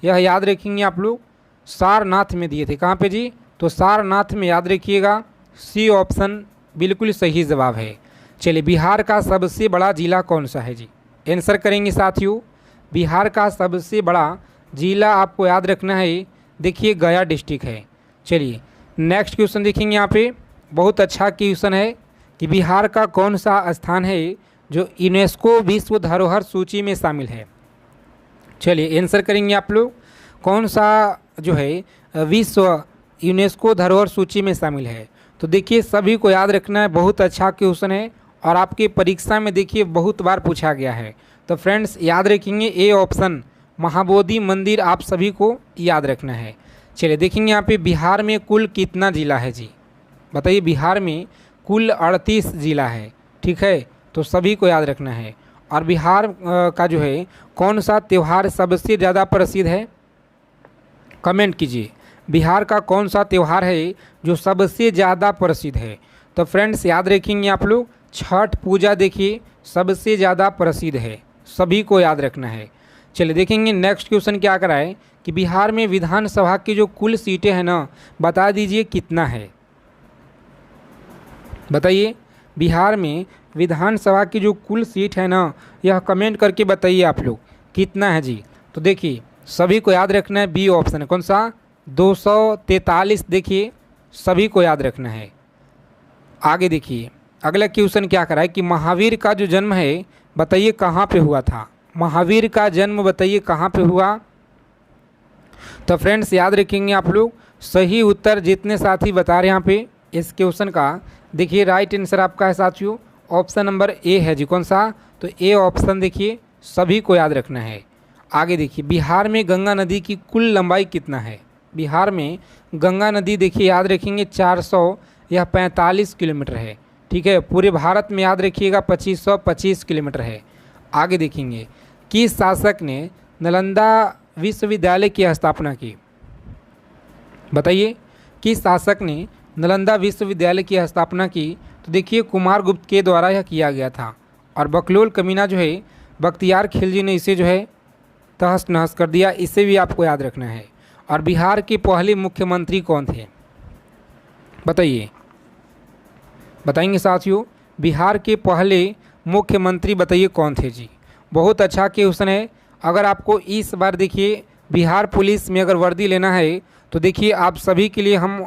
यह याद रखेंगे आप लोग सारनाथ में दिए थे। कहाँ पे जी? तो सारनाथ में याद रखिएगा। सी ऑप्शन बिल्कुल सही जवाब है। चलिए बिहार का सबसे बड़ा जिला कौन सा है जी? आंसर करेंगे साथियों। बिहार का सबसे बड़ा जिला आपको याद रखना है, देखिए गया डिस्ट्रिक्ट है। चलिए नेक्स्ट क्वेश्चन देखेंगे, यहाँ पे बहुत अच्छा क्वेश्चन है कि बिहार का कौन सा स्थान है जो यूनेस्को विश्व धरोहर सूची में शामिल है? चलिए आंसर करेंगे आप लोग, कौन सा जो है विश्व यूनेस्को धरोहर सूची में शामिल है? तो देखिए सभी को याद रखना है, बहुत अच्छा क्वेश्चन है और आपके परीक्षा में देखिए बहुत बार पूछा गया है। तो फ्रेंड्स याद रखेंगे ए ऑप्शन महाबोधि मंदिर आप सभी को याद रखना है। चलिए देखेंगे यहाँ पे बिहार में कुल कितना जिला है जी? बताइए बिहार में कुल 38 जिला है। ठीक है, तो सभी को याद रखना है। और बिहार का जो है कौन सा त्यौहार सबसे ज़्यादा प्रसिद्ध है? कमेंट कीजिए, बिहार का कौन सा त्यौहार है जो सबसे ज़्यादा प्रसिद्ध है? तो फ्रेंड्स याद रखेंगे आप लोग छठ पूजा देखिए सबसे ज़्यादा प्रसिद्ध है, सभी को याद रखना है। चलिए देखेंगे नेक्स्ट क्वेश्चन क्या करा है कि बिहार में विधानसभा की जो कुल सीटें हैं ना बता दीजिए कितना है? बताइए बिहार में विधानसभा की जो कुल सीट है ना यह कमेंट करके बताइए आप लोग कितना है जी। तो देखिए सभी को याद रखना है बी ऑप्शन है। कौन सा? 243 देखिए सभी को याद रखना है। आगे देखिए अगला क्वेश्चन क्या करा है कि महावीर का जो जन्म है बताइए कहाँ पे हुआ था? महावीर का जन्म बताइए कहाँ पे हुआ? तो फ्रेंड्स याद रखेंगे आप लोग, सही उत्तर जितने साथी बता रहे हैं यहाँ पे इस क्वेश्चन का देखिए राइट आंसर आपका है साथियों ऑप्शन नंबर ए है जी। कौन सा? तो ए ऑप्शन देखिए सभी को याद रखना है। आगे देखिए बिहार में गंगा नदी की कुल लंबाई कितना है? बिहार में गंगा नदी देखिए याद रखेंगे 400 या 45 किलोमीटर है। ठीक है, पूरे भारत में याद रखिएगा 2525 किलोमीटर है। आगे देखेंगे किस शासक ने नालंदा विश्वविद्यालय की स्थापना की? बताइए किस शासक ने नालंदा विश्वविद्यालय की स्थापना की? तो देखिए कुमारगुप्त के द्वारा यह किया गया था। और बकलोल कमीना जो है बख्तियार खिलजी ने इसे जो है तहस नहस कर दिया, इसे भी आपको याद रखना है। और बिहार के पहले मुख्यमंत्री कौन थे, बताइए, बताएंगे साथियों, बिहार के पहले मुख्यमंत्री बताइए कौन थे जी। बहुत अच्छा क्वेश्चन है। अगर आपको इस बार देखिए बिहार पुलिस में अगर वर्दी लेना है तो देखिए आप सभी के लिए हम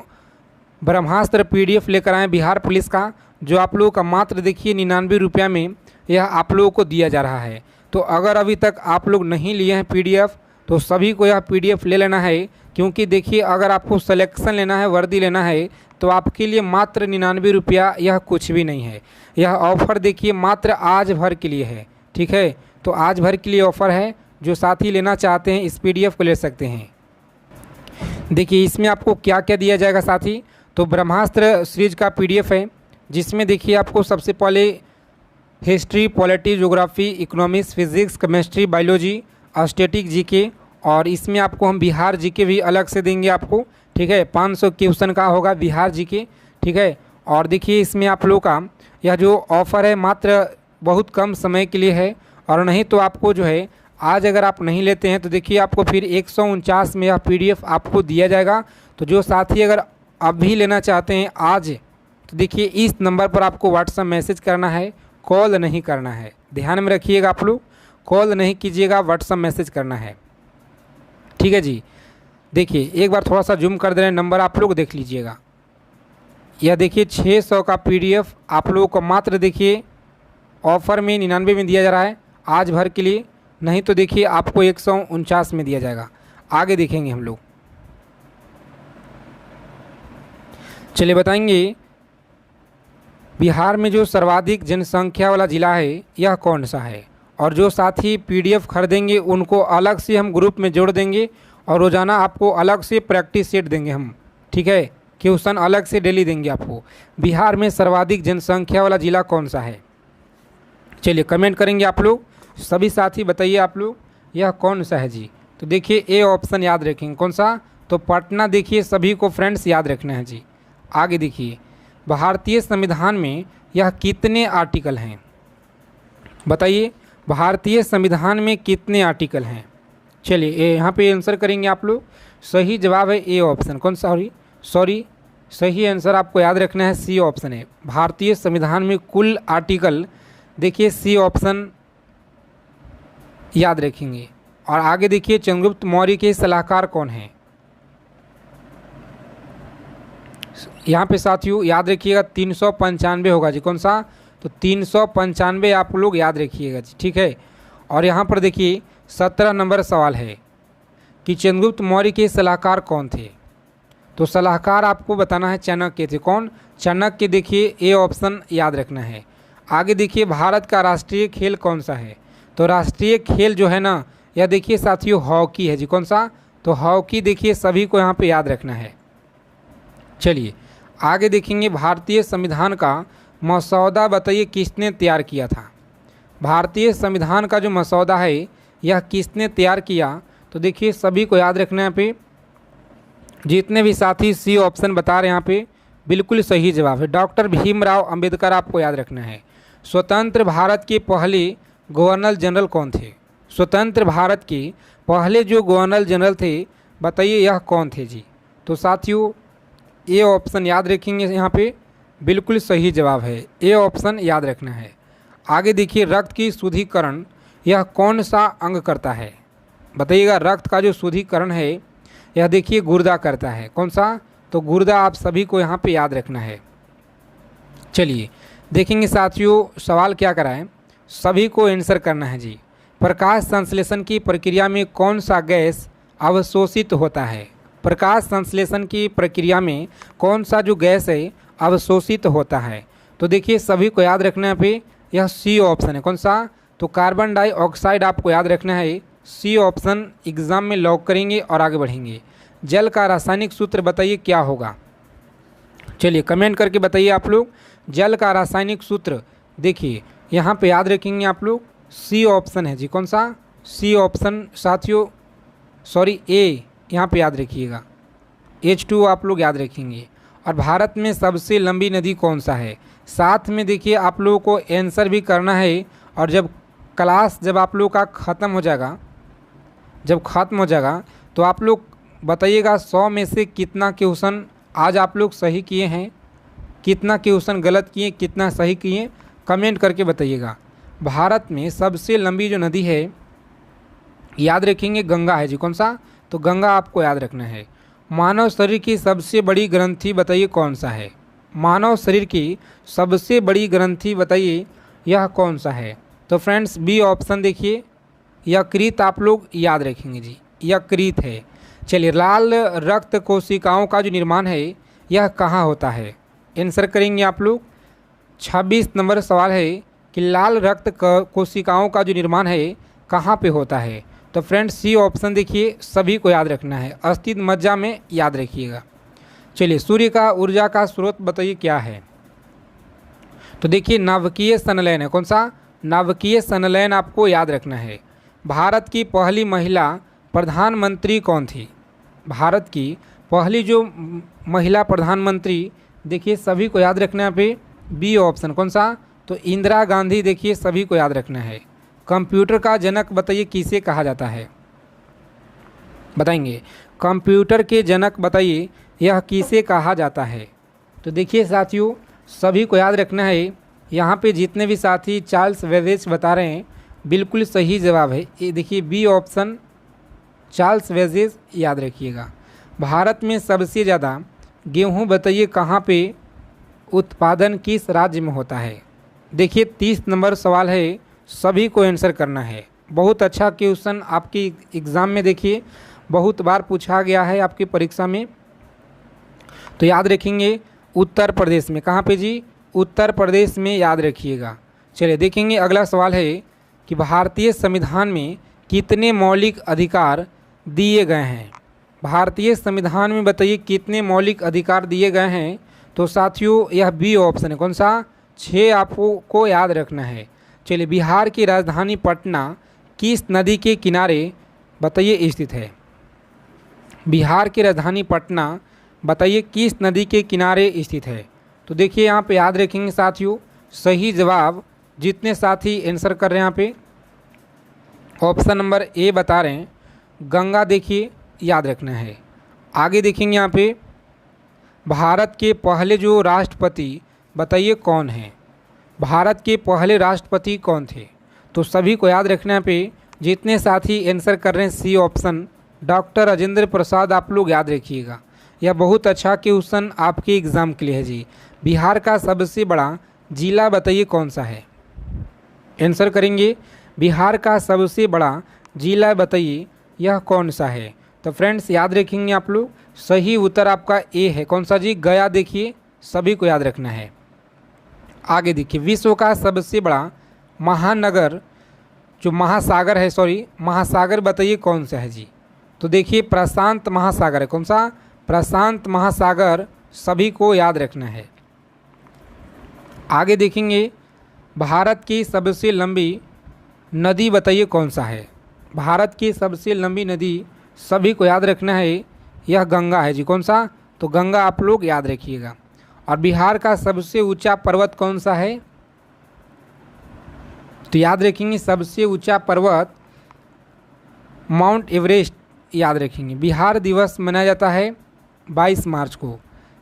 ब्रह्मास्त्र PDF लेकर आए बिहार पुलिस का, जो आप लोगों का मात्र देखिए 99 रुपया में यह आप लोगों को दिया जा रहा है। तो अगर अभी तक आप लोग नहीं लिए हैं PDF तो सभी को यह PDF ले लेना है, क्योंकि देखिए अगर आपको सिलेक्शन लेना है, वर्दी लेना है तो आपके लिए मात्र 99 रुपया, यह कुछ भी नहीं है। यह ऑफ़र देखिए मात्र आज भर के लिए है, ठीक है। तो आज भर के लिए ऑफ़र है, जो साथी लेना चाहते हैं इस PDF को ले सकते हैं। देखिए इसमें आपको क्या क्या दिया जाएगा साथी, तो ब्रह्मास्त्र सीरीज का PDF है, जिसमें देखिए आपको सबसे पहले history, polity, geography, economics, physics, chemistry, biology, static GK, और इसमें आपको हम बिहार GK भी अलग से देंगे आपको, ठीक है। 500 क्वेश्चन का होगा बिहार GK, ठीक है। और देखिए इसमें आप लोगों का यह जो ऑफ़र है मात्र बहुत कम समय के लिए है, और नहीं तो आपको जो है आज अगर आप नहीं लेते हैं तो देखिए आपको फिर 149 में यह PDF आपको दिया जाएगा। तो जो साथी अगर अभी लेना चाहते हैं आज, तो देखिए इस नंबर पर आपको WhatsApp मैसेज करना है, कॉल नहीं करना है। ध्यान में रखिएगा आप लोग, कॉल नहीं कीजिएगा, WhatsApp मैसेज करना है, ठीक है जी। देखिए एक बार थोड़ा सा जूम कर दे रहे हैं, नंबर आप लोग देख लीजिएगा। यह देखिए 600 का PDF आप लोगों को मात्र देखिए ऑफ़र में 99 में दिया जा रहा है आज भर के लिए, नहीं तो देखिए आपको 149 में दिया जाएगा। आगे देखेंगे हम लोग, चलिए बताएंगे बिहार में जो सर्वाधिक जनसंख्या वाला ज़िला है यह कौन सा है। और जो साथी PDF खरीदेंगे उनको अलग से हम ग्रुप में जोड़ देंगे, और रोज़ाना आपको अलग से प्रैक्टिस सेट देंगे हम, ठीक है। क्वेश्चन अलग से डेली देंगे आपको। बिहार में सर्वाधिक जनसंख्या वाला ज़िला कौन सा है, चलिए कमेंट करेंगे आप लोग, सभी साथी बताइए आप लोग यह कौन सा है जी। तो देखिए A ऑप्शन याद रखेंगे, कौन सा, तो पटना देखिए सभी को फ्रेंड्स याद रखना है जी। आगे देखिए भारतीय संविधान में यह कितने आर्टिकल हैं, बताइए भारतीय संविधान में कितने आर्टिकल हैं। चलिए यहाँ पे आंसर करेंगे आप लोग। सही जवाब है A ऑप्शन, कौन सा, सॉरी सही आंसर आपको याद रखना है C ऑप्शन है। भारतीय संविधान में कुल आर्टिकल देखिए C ऑप्शन याद रखेंगे। और आगे देखिए चंद्रगुप्त मौर्य के सलाहकार कौन हैं, यहाँ पे साथियों याद रखिएगा 395 होगा जी, कौन सा, तो 395 आप लोग याद रखिएगा जी, ठीक है। और यहाँ पर देखिए 17 नंबर सवाल है कि चंद्रगुप्त मौर्य के सलाहकार कौन थे। तो सलाहकार आपको बताना है चाणक्य थे, कौन, चाणक्य। देखिए A ऑप्शन याद रखना है। आगे देखिए भारत का राष्ट्रीय खेल कौन सा है, तो राष्ट्रीय खेल जो है ना यह देखिए साथियों हॉकी है जी, कौन सा, तो हॉकी देखिए सभी को यहाँ पे याद रखना है। चलिए आगे देखेंगे भारतीय संविधान का मसौदा बताइए किसने तैयार किया था। भारतीय संविधान का जो मसौदा है यह किसने तैयार किया, तो देखिए सभी को याद रखना है। यहाँ पे जितने भी साथी C ऑप्शन बता रहे हैं यहाँ पे बिल्कुल सही जवाब है, डॉक्टर भीमराव अंबेडकर आपको याद रखना है। स्वतंत्र भारत के पहले गवर्नर जनरल कौन थे, स्वतंत्र भारत के पहले जो गवर्नर जनरल थे बताइए यह कौन थे जी। तो साथियों A ऑप्शन याद रखेंगे, यहाँ पे बिल्कुल सही जवाब है, A ऑप्शन याद रखना है। आगे देखिए रक्त की शुद्धिकरण यह कौन सा अंग करता है, बताइएगा। रक्त का जो शुद्धिकरण है यह देखिए गुर्दा करता है, कौन सा, तो गुर्दा आप सभी को यहाँ पे याद रखना है। चलिए देखेंगे साथियों सवाल क्या कराएं, सभी को आंसर करना है जी। प्रकाश संश्लेषण की प्रक्रिया में कौन सा गैस अवशोषित होता है, प्रकाश संश्लेषण की प्रक्रिया में कौन सा जो गैस है अवशोषित होता है। तो देखिए सभी को याद रखना पे यह C ऑप्शन है, कौन सा, तो कार्बन डाइऑक्साइड आपको याद रखना है। C ऑप्शन एग्जाम में लॉक करेंगे और आगे बढ़ेंगे। जल का रासायनिक सूत्र बताइए क्या होगा, चलिए कमेंट करके बताइए आप लोग। जल का रासायनिक सूत्र देखिए यहाँ पे याद रखेंगे आप लोग, C ऑप्शन है जी, कौन सा, C ऑप्शन साथियों, सॉरी A यहाँ पे याद रखिएगा, H2 आप लोग याद रखेंगे। और भारत में सबसे लंबी नदी कौन सा है, साथ में देखिए आप लोगों को आंसर भी करना है। और जब क्लास जब आप लोगों का ख़त्म हो जाएगा जब ख़त्म हो जाएगा तो आप लोग बताइएगा 100 में से कितना क्वेश्चन आज आप लोग सही किए हैं, कितना क्वेश्चन गलत किए, कितना सही किए, कमेंट करके बताइएगा। भारत में सबसे लंबी जो नदी है याद रखेंगे गंगा है जी। कौन सा? तो गंगा आपको याद रखना है। मानव शरीर की सबसे बड़ी ग्रंथि बताइए कौन सा है? मानव शरीर की सबसे बड़ी ग्रंथि बताइए यह कौन सा है? तो फ्रेंड्स बी ऑप्शन देखिए, यकृत आप लोग याद रखेंगे जी, यकृत है। चलिए, लाल रक्त कोशिकाओं का जो निर्माण है यह कहाँ होता है? आंसर करेंगे आप लोग। 26 नंबर सवाल है कि लाल रक्त कोशिकाओं का जो निर्माण है कहाँ पे होता है? तो फ्रेंड्स सी ऑप्शन देखिए, सभी को याद रखना है, अस्थित मज्जा में याद रखिएगा। चलिए, सूर्य का ऊर्जा का स्रोत बताइए क्या है? तो देखिए नाभिकीय संलयन है। कौन सा? नाभिकीय संलयन आपको याद रखना है। भारत की पहली महिला प्रधानमंत्री कौन थी? भारत की पहली जो महिला प्रधानमंत्री, देखिए सभी को याद रखना है पे बी ऑप्शन। कौन सा? तो इंदिरा गांधी, देखिए सभी को याद रखना है। कंप्यूटर का जनक बताइए किसे कहा जाता है? बताएंगे, कंप्यूटर के जनक बताइए यह किसे कहा जाता है? तो देखिए साथियों सभी को याद रखना है। यहाँ पे जितने भी साथी चार्ल्स वेबेज बता रहे हैं बिल्कुल सही जवाब है। ये देखिए बी ऑप्शन, चार्ल्स वेबेज याद रखिएगा। भारत में सबसे ज़्यादा गेहूँ बताइए कहाँ पे उत्पादन किस राज्य में होता है? देखिए 30 नंबर सवाल है, सभी को आंसर करना है। बहुत अच्छा क्वेश्चन आपकी एग्ज़ाम में देखिए बहुत बार पूछा गया है आपकी परीक्षा में। तो याद रखेंगे उत्तर प्रदेश में। कहाँ पे जी? उत्तर प्रदेश में याद रखिएगा। चलिए देखेंगे अगला सवाल है कि भारतीय संविधान में कितने मौलिक अधिकार दिए गए हैं? भारतीय संविधान में बताइए कितने मौलिक अधिकार दिए गए हैं? तो साथियों यह बी ऑप्शन है। कौन सा? 6 आपको याद रखना है। चलिए, बिहार की राजधानी पटना किस नदी के किनारे बताइए स्थित है? बिहार की राजधानी पटना बताइए किस नदी के किनारे स्थित है? तो देखिए यहाँ पे याद रखेंगे साथियों, सही जवाब जितने साथी आंसर कर रहे हैं यहाँ पे ऑप्शन नंबर ए बता रहे हैं, गंगा देखिए याद रखना है। आगे देखेंगे यहाँ पे भारत के पहले जो राष्ट्रपति बताइए कौन है? भारत के पहले राष्ट्रपति कौन थे? तो सभी को याद रखना है पे जितने साथी आंसर कर रहे हैं C option, doctor Rajendra Prasad आप लोग याद रखिएगा। यह बहुत अच्छा क्वेश्चन आपके एग्ज़ाम के लिए है जी। बिहार का सबसे बड़ा जिला बताइए कौन सा है? आंसर करेंगे, बिहार का सबसे बड़ा जिला बताइए यह कौन सा है? तो फ्रेंड्स याद रखेंगे आप लोग, सही उत्तर आपका ए है। कौन सा जी? गया देखिए, सभी को याद रखना है। आगे देखिए, विश्व का सबसे बड़ा महानगर जो महासागर है, महासागर बताइए कौन सा है जी? तो देखिए प्रशांत महासागर है। कौन सा? प्रशांत महासागर, सभी को याद रखना है। आगे देखेंगे भारत की सबसे लंबी नदी बताइए कौन सा है? भारत की सबसे लंबी नदी सभी को याद रखना है, यह गंगा है जी। कौन सा? तो गंगा आप लोग याद रखिएगा। और बिहार का सबसे ऊंचा पर्वत कौन सा है? तो याद रखेंगे सबसे ऊंचा पर्वत माउंट एवरेस्ट याद रखेंगे। बिहार दिवस मनाया जाता है 22 मार्च को।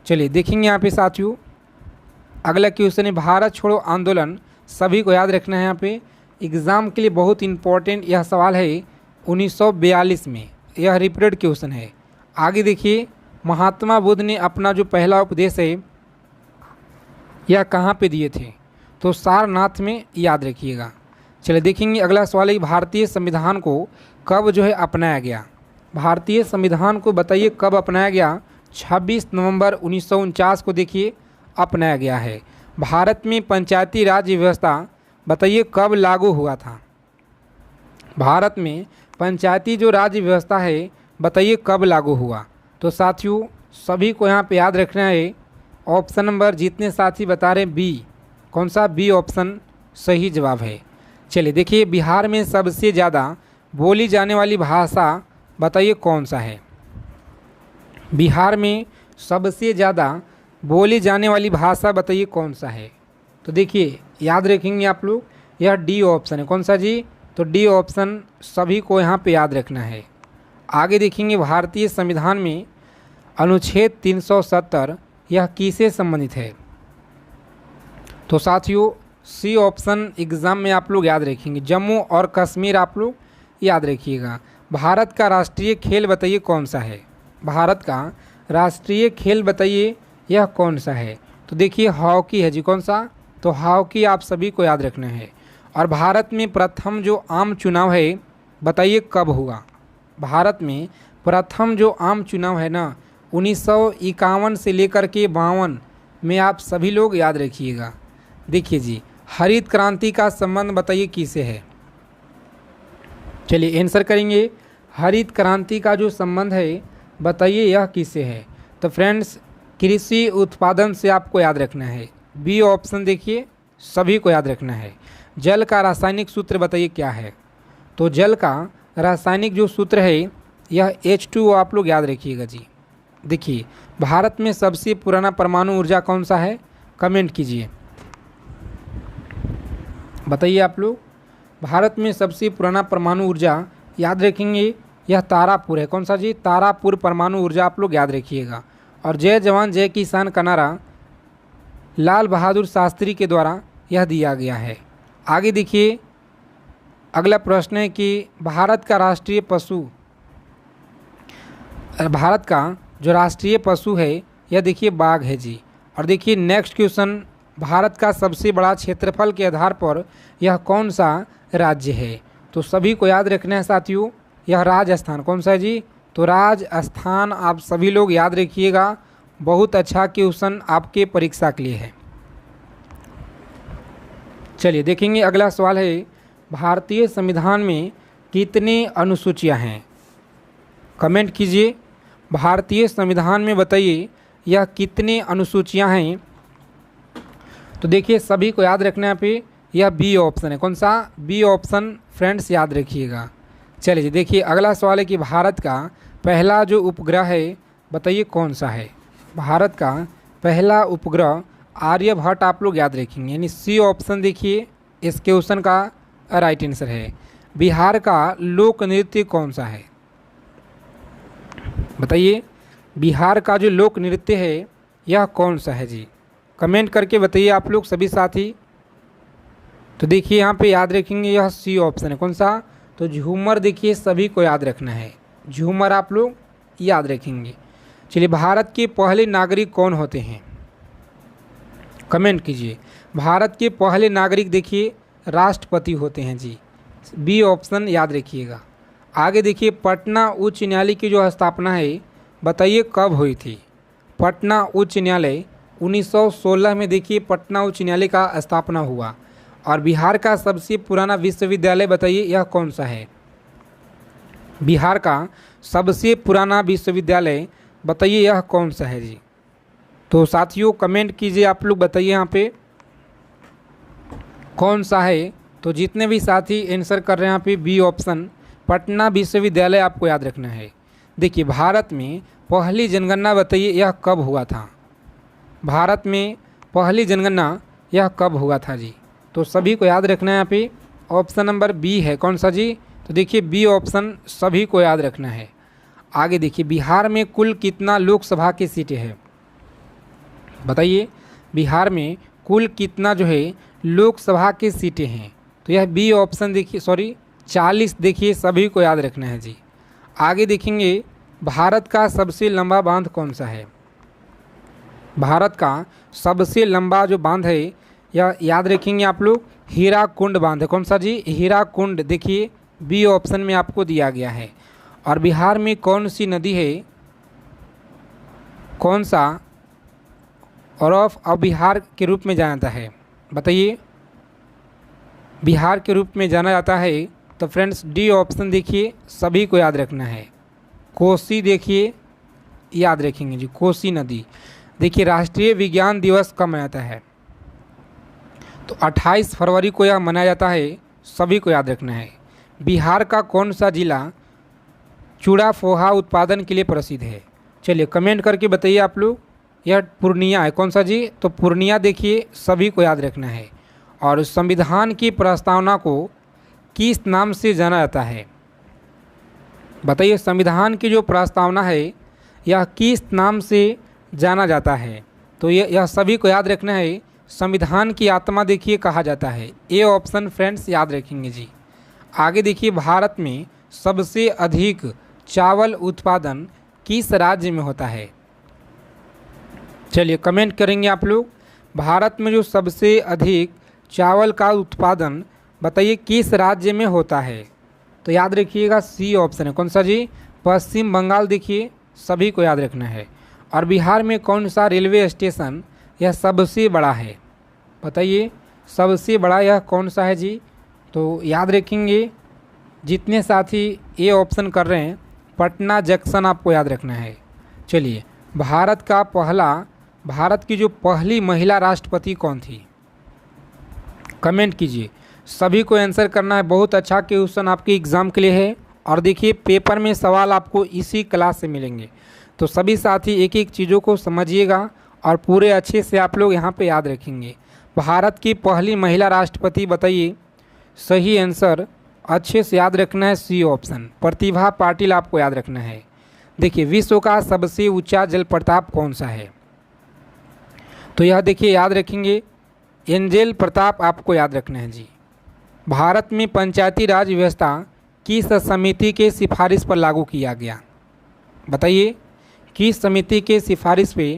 चलिए देखेंगे यहाँ पे साथियों अगला क्वेश्चन है भारत छोड़ो आंदोलन, सभी को याद रखना है। यहाँ पे एग्ज़ाम के लिए बहुत इंपॉर्टेंट यह सवाल है 1942 में, यह रिपीटेड क्वेश्चन है। आगे देखिए महात्मा बुद्ध ने अपना जो पहला उपदेश है यह कहाँ पे दिए थे? तो सारनाथ में याद रखिएगा। चलिए देखेंगे अगला सवाल है भारतीय संविधान को कब जो है अपनाया गया? भारतीय संविधान को बताइए कब अपनाया गया? 26 नवंबर 1949 को देखिए अपनाया गया है। भारत में पंचायती राज व्यवस्था बताइए कब लागू हुआ था? भारत में पंचायती जो राज्य व्यवस्था है बताइए कब लागू हुआ? तो साथियों सभी को यहाँ पे याद रखना है, ऑप्शन नंबर जितने साथी बता रहे हैं बी। कौन सा? बी ऑप्शन सही जवाब है। चलिए देखिए बिहार में सबसे ज़्यादा बोली जाने वाली भाषा बताइए कौन सा है? बिहार में सबसे ज़्यादा बोली जाने वाली भाषा बताइए कौन सा है? तो देखिए याद रखेंगे आप लोग, यह डी ऑप्शन है। कौन सा जी? तो डी ऑप्शन सभी को यहाँ पे याद रखना है। आगे देखेंगे भारतीय संविधान में अनुच्छेद 370 यह किससे संबंधित है? तो साथियों सी ऑप्शन एग्ज़ाम में आप लोग याद रखेंगे, जम्मू और कश्मीर आप लोग याद रखिएगा। भारत का राष्ट्रीय खेल बताइए कौन सा है? भारत का राष्ट्रीय खेल बताइए यह कौन सा है? तो देखिए हॉकी है जी। कौन सा? तो हॉकी आप सभी को याद रखना है। और भारत में प्रथम जो आम चुनाव है बताइए कब हुआ? भारत में प्रथम जो आम चुनाव है ना 1951 से लेकर के 52 में आप सभी लोग याद रखिएगा। देखिए जी हरित क्रांति का संबंध बताइए किससे है? चलिए आंसर करेंगे। हरित क्रांति का जो संबंध है बताइए यह किससे है? तो फ्रेंड्स कृषि उत्पादन से आपको याद रखना है। बी ऑप्शन देखिए सभी को याद रखना है। जल का रासायनिक सूत्र बताइए क्या है? तो जल का रासायनिक जो सूत्र है यह H2O आप लोग याद रखिएगा जी। देखिए भारत में सबसे पुराना परमाणु ऊर्जा कौन सा है? कमेंट कीजिए, बताइए आप लोग। भारत में सबसे पुराना परमाणु ऊर्जा याद रखेंगे यह तारापुर है। कौन सा जी? तारापुर परमाणु ऊर्जा आप लोग याद रखिएगा। और जय जवान जय किसान का नारा लाल बहादुर शास्त्री के द्वारा यह दिया गया है। आगे देखिए अगला प्रश्न है कि भारत का जो राष्ट्रीय पशु है यह देखिए बाघ है जी। और देखिए नेक्स्ट क्वेश्चन, भारत का सबसे बड़ा क्षेत्रफल के आधार पर यह कौन सा राज्य है? तो सभी को याद रखना है साथियों, यह राजस्थान। कौन सा है जी? तो राजस्थान आप सभी लोग याद रखिएगा। बहुत अच्छा क्वेश्चन आपके परीक्षा के लिए है। चलिए देखेंगे अगला सवाल है, भारतीय संविधान में कितनी अनुसूचियां हैं? कमेंट कीजिए। भारतीय संविधान में बताइए यह कितनी अनुसूचियां हैं? तो देखिए सभी को याद रखना है पे यह बी ऑप्शन है। कौन सा? बी ऑप्शन फ्रेंड्स याद रखिएगा। चलिए जी देखिए अगला सवाल है कि भारत का पहला जो उपग्रह है बताइए कौन सा है? भारत का पहला उपग्रह आर्यभट्ट आप लोग याद रखेंगे, यानी सी ऑप्शन देखिए इस क्वेश्चन का राइट आंसर है। बिहार का लोक नृत्य कौन सा है? बताइए बिहार का जो लोक नृत्य है यह कौन सा है जी? कमेंट करके बताइए आप लोग सभी साथी। तो देखिए यहाँ पे याद रखेंगे यह सी ऑप्शन है। कौन सा? तो झूमर देखिए सभी को याद रखना है, झूमर आप लोग याद रखेंगे। चलिए भारत के पहले नागरिक कौन होते हैं? कमेंट कीजिए। भारत के पहले नागरिक देखिए राष्ट्रपति होते हैं जी। बी ऑप्शन याद रखिएगा। आगे देखिए पटना उच्च न्यायालय की जो स्थापना है बताइए कब हुई थी? पटना उच्च न्यायालय 1916 में देखिए पटना उच्च न्यायालय का स्थापना हुआ। और बिहार का सबसे पुराना विश्वविद्यालय बताइए यह कौन सा है? बिहार का सबसे पुराना विश्वविद्यालय बताइए यह कौन सा है जी? तो साथियों कमेंट कीजिए आप लोग, बताइए यहाँ पे कौन सा है। तो जितने भी साथी आंसर कर रहे हैं यहाँ पे बी ऑप्शन पटना विश्वविद्यालय आपको याद रखना है। देखिए भारत में पहली जनगणना बताइए यह कब हुआ था? भारत में पहली जनगणना यह कब हुआ था जी? तो सभी को याद रखना है यहाँ पे ऑप्शन नंबर बी है। कौन सा जी? तो देखिए बी ऑप्शन सभी को याद रखना है। आगे देखिए बिहार में कुल कितना लोकसभा की सीटें हैं? बताइए बिहार में कुल कितना जो है लोकसभा की सीटें हैं? तो यह बी ऑप्शन देखिए 40 देखिए सभी को याद रखना है जी। आगे देखेंगे भारत का सबसे लंबा बांध कौन सा है? भारत का सबसे लंबा जो बांध है यह याद रखेंगे आप लोग हीराकुंड बांध है। कौन सा जी? हीराकुंड देखिए बी ऑप्शन में आपको दिया गया है। और बिहार में कौन सी नदी है? कौन सा और ऑफ बिहार के रूप में जाना जाता है? बताइए बिहार के रूप में जाना जाता है। तो फ्रेंड्स डी ऑप्शन देखिए सभी को याद रखना है, कोसी देखिए याद रखेंगे जी, कोसी नदी। देखिए राष्ट्रीय विज्ञान दिवस कब मनाता है? तो 28 फरवरी को यह मनाया जाता है, सभी को याद रखना है। बिहार का कौन सा जिला चूड़ा पोहा उत्पादन के लिए प्रसिद्ध है? चलिए कमेंट करके बताइए आप लोग। यह पूर्णिया है। कौन सा जी? तो पूर्णिया देखिए सभी को याद रखना है। और संविधान की प्रस्तावना को किस नाम से जाना जाता है? बताइए, संविधान की जो प्रस्तावना है यह किस नाम से जाना जाता है? तो यह सभी को याद रखना है। संविधान की आत्मा देखिए कहा जाता है। ए ऑप्शन फ्रेंड्स याद रखेंगे जी। आगे देखिए, भारत में सबसे अधिक चावल उत्पादन किस राज्य में होता है? चलिए कमेंट करेंगे आप लोग। भारत में जो सबसे अधिक चावल का उत्पादन बताइए किस राज्य में होता है? तो याद रखिएगा सी ऑप्शन है। कौन सा जी? पश्चिम बंगाल। देखिए सभी को याद रखना है। और बिहार में कौन सा रेलवे स्टेशन यह सबसे बड़ा है? बताइए सबसे बड़ा यह कौन सा है जी? तो याद रखेंगे जितने साथी ये ऑप्शन कर रहे हैं, पटना जंक्शन आपको याद रखना है। चलिए, भारत की जो पहली महिला राष्ट्रपति कौन थी? कमेंट कीजिए। सभी को आंसर करना है। बहुत अच्छा क्वेश्चन आपके एग्ज़ाम के लिए है। और देखिए पेपर में सवाल आपको इसी क्लास से मिलेंगे, तो सभी साथी एक एक चीज़ों को समझिएगा और पूरे अच्छे से आप लोग यहाँ पे याद रखेंगे। भारत की पहली महिला राष्ट्रपति बताइए। सही आंसर अच्छे से याद रखना है सी ऑप्शन, प्रतिभा पाटिल आपको याद रखना है। देखिए, विश्व का सबसे ऊंचा जलप्रपात कौन सा है? तो यह देखिए याद रखेंगे एंजेल प्रताप आपको याद रखना है जी। भारत में पंचायती राज व्यवस्था किस समिति के सिफारिश पर लागू किया गया? बताइए किस समिति के सिफारिश पे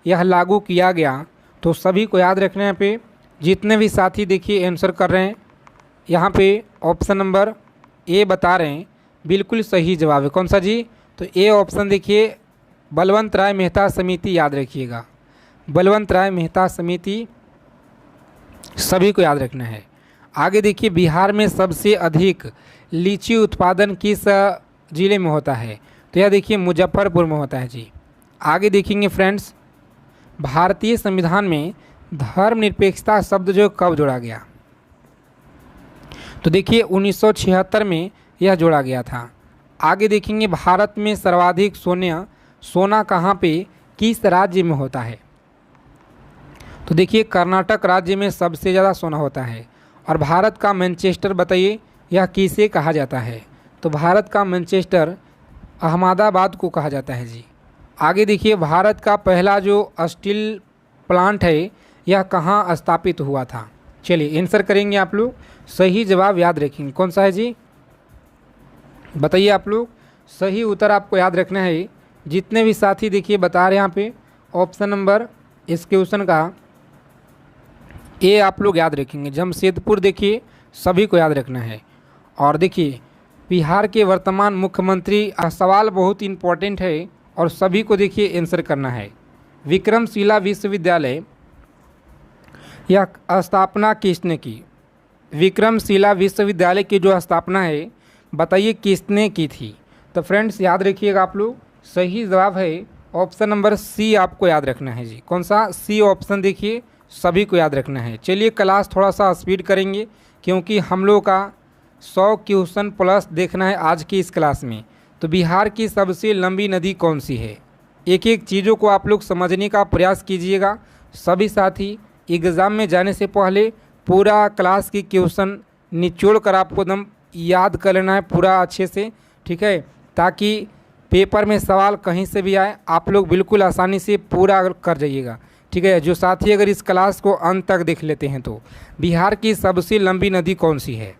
यह लागू किया गया? तो सभी को याद रखना है। पे जितने भी साथी देखिए आंसर कर रहे हैं, यहाँ पे ऑप्शन नंबर ए बता रहे हैं बिल्कुल सही जवाब है। कौन सा जी? तो ए ऑप्शन देखिए बलवंत राय मेहता समिति, याद रखिएगा बलवंत राय मेहता समिति, सभी को याद रखना है। आगे देखिए, बिहार में सबसे अधिक लीची उत्पादन किस जिले में होता है? तो यह देखिए मुजफ्फरपुर में होता है जी। आगे देखेंगे फ्रेंड्स, भारतीय संविधान में धर्मनिरपेक्षता शब्द जो कब जोड़ा गया? तो देखिए 1976 में यह जोड़ा गया था। आगे देखेंगे, भारत में सर्वाधिक सोना कहाँ पे किस राज्य में होता है? तो देखिए कर्नाटक राज्य में सबसे ज़्यादा सोना होता है। और भारत का मैनचेस्टर बताइए यह किसे कहा जाता है? तो भारत का मैनचेस्टर अहमदाबाद को कहा जाता है जी। आगे देखिए, भारत का पहला जो स्टील प्लांट है यह कहाँ स्थापित हुआ था? चलिए आंसर करेंगे आप लोग। सही जवाब याद रखेंगे। कौन सा है जी? बताइए आप लोग। सही उत्तर आपको याद रखना है। जितने भी साथी देखिए बता रहे हैं यहाँ पे ऑप्शन नंबर इस क्वेश्चन का ए आप लोग याद रखेंगे। जमशेदपुर देखिए सभी को याद रखना है। और देखिए बिहार के वर्तमान मुख्यमंत्री, सवाल बहुत इम्पोर्टेंट है और सभी को देखिए आंसर करना है। विक्रमशिला विश्वविद्यालय यह स्थापना किसने की? विक्रमशिला विश्वविद्यालय की जो स्थापना है बताइए किसने की थी? तो फ्रेंड्स याद रखिएगा आप लोग। सही जवाब है ऑप्शन नंबर सी आपको याद रखना है जी। कौन सा? सी ऑप्शन देखिए सभी को याद रखना है। चलिए क्लास थोड़ा सा स्पीड करेंगे क्योंकि हम लोग का 100 क्वेश्चन प्लस देखना है आज की इस क्लास में। तो बिहार की सबसे लंबी नदी कौन सी है? एक एक चीज़ों को आप लोग समझने का प्रयास कीजिएगा। सभी साथी एग्ज़ाम में जाने से पहले पूरा क्लास की क्वेश्चन निचोड़ कर आपको एकदम याद कर लेना है पूरा अच्छे से, ठीक है? ताकि पेपर में सवाल कहीं से भी आए आप लोग बिल्कुल आसानी से पूरा कर जाइएगा, ठीक है? जो साथी अगर इस क्लास को अंत तक देख लेते हैं तो बिहार की सबसे लंबी नदी कौन सी है?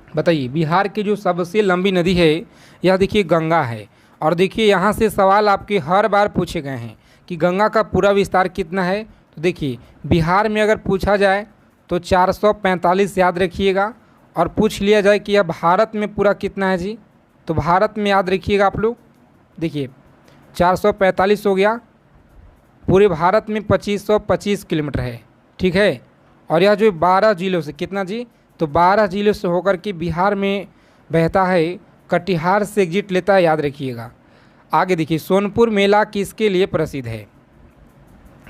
बताइए। बिहार की जो सबसे लंबी नदी है यह देखिए गंगा है। और देखिए यहाँ से सवाल आपके हर बार पूछे गए हैं कि गंगा का पूरा विस्तार कितना है। तो देखिए बिहार में अगर पूछा जाए तो 445 याद रखिएगा। और पूछ लिया जाए कि यह भारत में पूरा कितना है जी, तो भारत में याद रखिएगा आप लोग। देखिए 445 हो गया, पूरे भारत में 2525 किलोमीटर है, ठीक है? और यह जो 12 जिलों से कितना जी, तो 12 जिलों से होकर के बिहार में बहता है, कटिहार से एग्जिट लेता है, याद रखिएगा। आगे देखिए, सोनपुर मेला किसके लिए प्रसिद्ध है?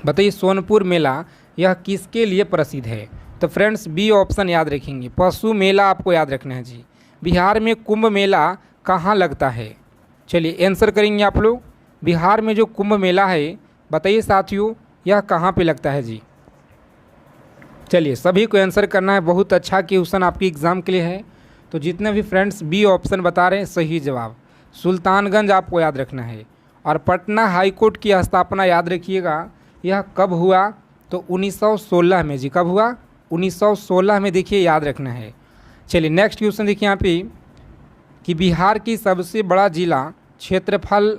बताइए सोनपुर मेला यह किसके लिए प्रसिद्ध है? तो फ्रेंड्स बी ऑप्शन याद रखेंगे, पशु मेला आपको याद रखना है जी। बिहार में कुंभ मेला कहाँ लगता है? चलिए आंसर करेंगे आप लोग। बिहार में जो कुंभ मेला है बताइए साथियों यह कहाँ पे लगता है जी? चलिए सभी को आंसर करना है। बहुत अच्छा क्वेश्चन आपकी एग्ज़ाम के लिए है। तो जितने भी फ्रेंड्स बी ऑप्शन बता रहे हैं सही जवाब। सुल्तानगंज आपको याद रखना है। और पटना हाई कोर्ट की स्थापना याद रखिएगा, यह कब हुआ, तो 1916 में जी। कब हुआ? 1916 में, देखिए याद रखना है। चलिए नेक्स्ट क्वेश्चन देखिए यहाँ पे कि बिहार की सबसे बड़ा जिला क्षेत्रफल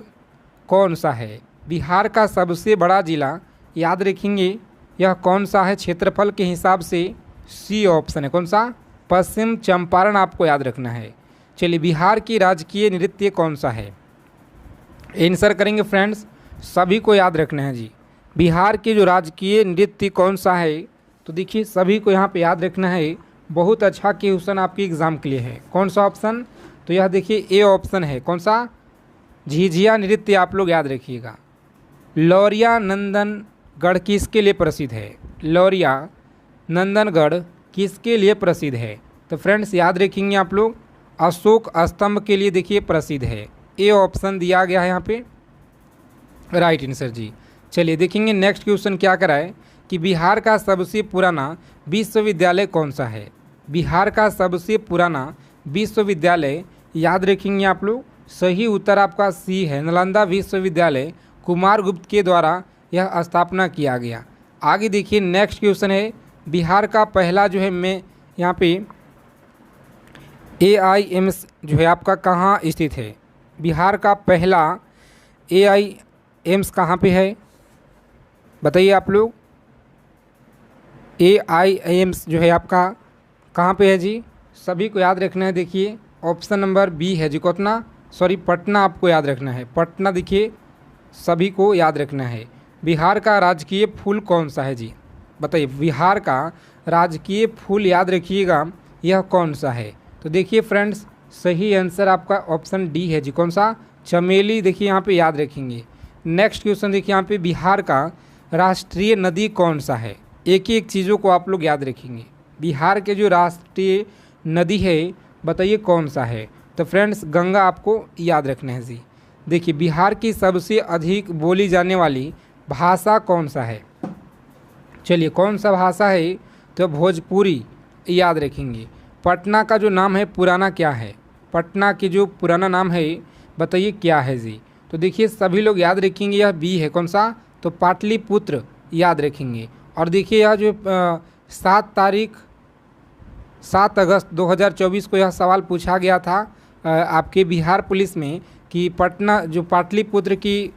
कौन सा है। बिहार का सबसे बड़ा जिला याद रखेंगे, यह कौन सा है क्षेत्रफल के हिसाब से? सी ऑप्शन है। कौन सा? पश्चिम चंपारण आपको याद रखना है। चलिए बिहार की राजकीय नृत्य कौन सा है? आंसर करेंगे फ्रेंड्स, सभी को याद रखना है जी। बिहार की जो राजकीय नृत्य कौन सा है, तो देखिए सभी को यहाँ पे याद रखना है। बहुत अच्छा क्वेश्चन आपके एग्जाम के लिए है। कौन सा ऑप्शन? तो यह देखिए ए ऑप्शन है। कौन सा? झिझिया नृत्य आप लोग याद रखिएगा। लौरिया नंदनगढ़ किसके लिए प्रसिद्ध है? लौरिया नंदनगढ़ किसके लिए प्रसिद्ध है? तो फ्रेंड्स याद रखेंगे आप लोग, अशोक स्तंभ के लिए देखिए प्रसिद्ध है। ए ऑप्शन दिया गया है यहाँ पे राइट आंसर जी। चलिए देखेंगे नेक्स्ट क्वेश्चन क्या करा है कि बिहार का सबसे पुराना विश्वविद्यालय कौन सा है? बिहार का सबसे पुराना विश्वविद्यालय याद रखेंगे आप लोग, सही उत्तर आपका सी है। नालंदा विश्वविद्यालय कुमारगुप्त के द्वारा यह स्थापना किया गया। आगे देखिए नेक्स्ट क्वेश्चन है, बिहार का पहला जो है मैं यहाँ पे AIIMS जो है आपका कहाँ स्थित है? बिहार का पहला AIIMS कहाँ पे है बताइए आप लोग। AIIMS जो है आपका कहाँ पे है जी? सभी को याद रखना है। देखिए ऑप्शन नंबर बी है जी। कितना? सॉरी पटना आपको याद रखना है। पटना देखिए सभी को याद रखना है। बिहार का राजकीय फूल कौन सा है जी? बताइए बिहार का राजकीय फूल याद रखिएगा, यह कौन सा है? तो देखिए फ्रेंड्स सही आंसर आपका ऑप्शन डी है जी। कौन सा? चमेली देखिए यहाँ पे याद रखेंगे। नेक्स्ट क्वेश्चन देखिए यहाँ पे बिहार का राष्ट्रीय नदी कौन सा है? एक एक चीज़ों को आप लोग याद रखेंगे। बिहार के जो राष्ट्रीय नदी है बताइए कौन सा है? तो फ्रेंड्स गंगा आपको याद रखना है जी। देखिए बिहार की सबसे अधिक बोली जाने वाली भाषा कौन सा है? चलिए कौन सा भाषा है? तो भोजपुरी याद रखेंगे। पटना का जो नाम है पुराना क्या है? पटना की जो पुराना नाम है बताइए क्या है जी? तो देखिए सभी लोग याद रखेंगे, यह बी है। कौन सा? तो पाटलिपुत्र याद रखेंगे। और देखिए यह जो 7 अगस्त 2024 को यह सवाल पूछा गया था आपके बिहार पुलिस में कि पटना जो पाटलिपुत्र की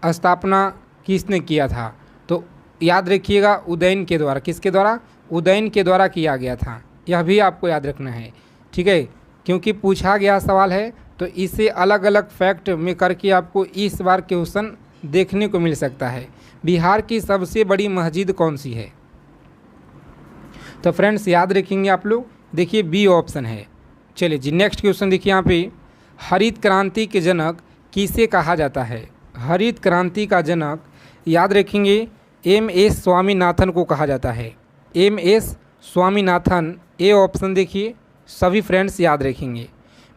स्थापना किसने किया था? तो याद रखिएगा उदयन के द्वारा। किसके द्वारा? उदयन के द्वारा किया गया था। यह भी आपको याद रखना है, ठीक है, क्योंकि पूछा गया सवाल है तो इसे अलग अलग फैक्ट में करके आपको इस बार क्वेश्चन देखने को मिल सकता है। बिहार की सबसे बड़ी मस्जिद कौन सी है? तो फ्रेंड्स याद रखेंगे आप लोग, देखिए बी ऑप्शन है। चलिए जी नेक्स्ट क्वेश्चन देखिए यहाँ पे, हरित क्रांति के जनक किसे कहा जाता है? हरित क्रांति का जनक याद रखेंगे MS स्वामीनाथन को कहा जाता है। MS स्वामीनाथन ए ऑप्शन देखिए सभी फ्रेंड्स याद रखेंगे।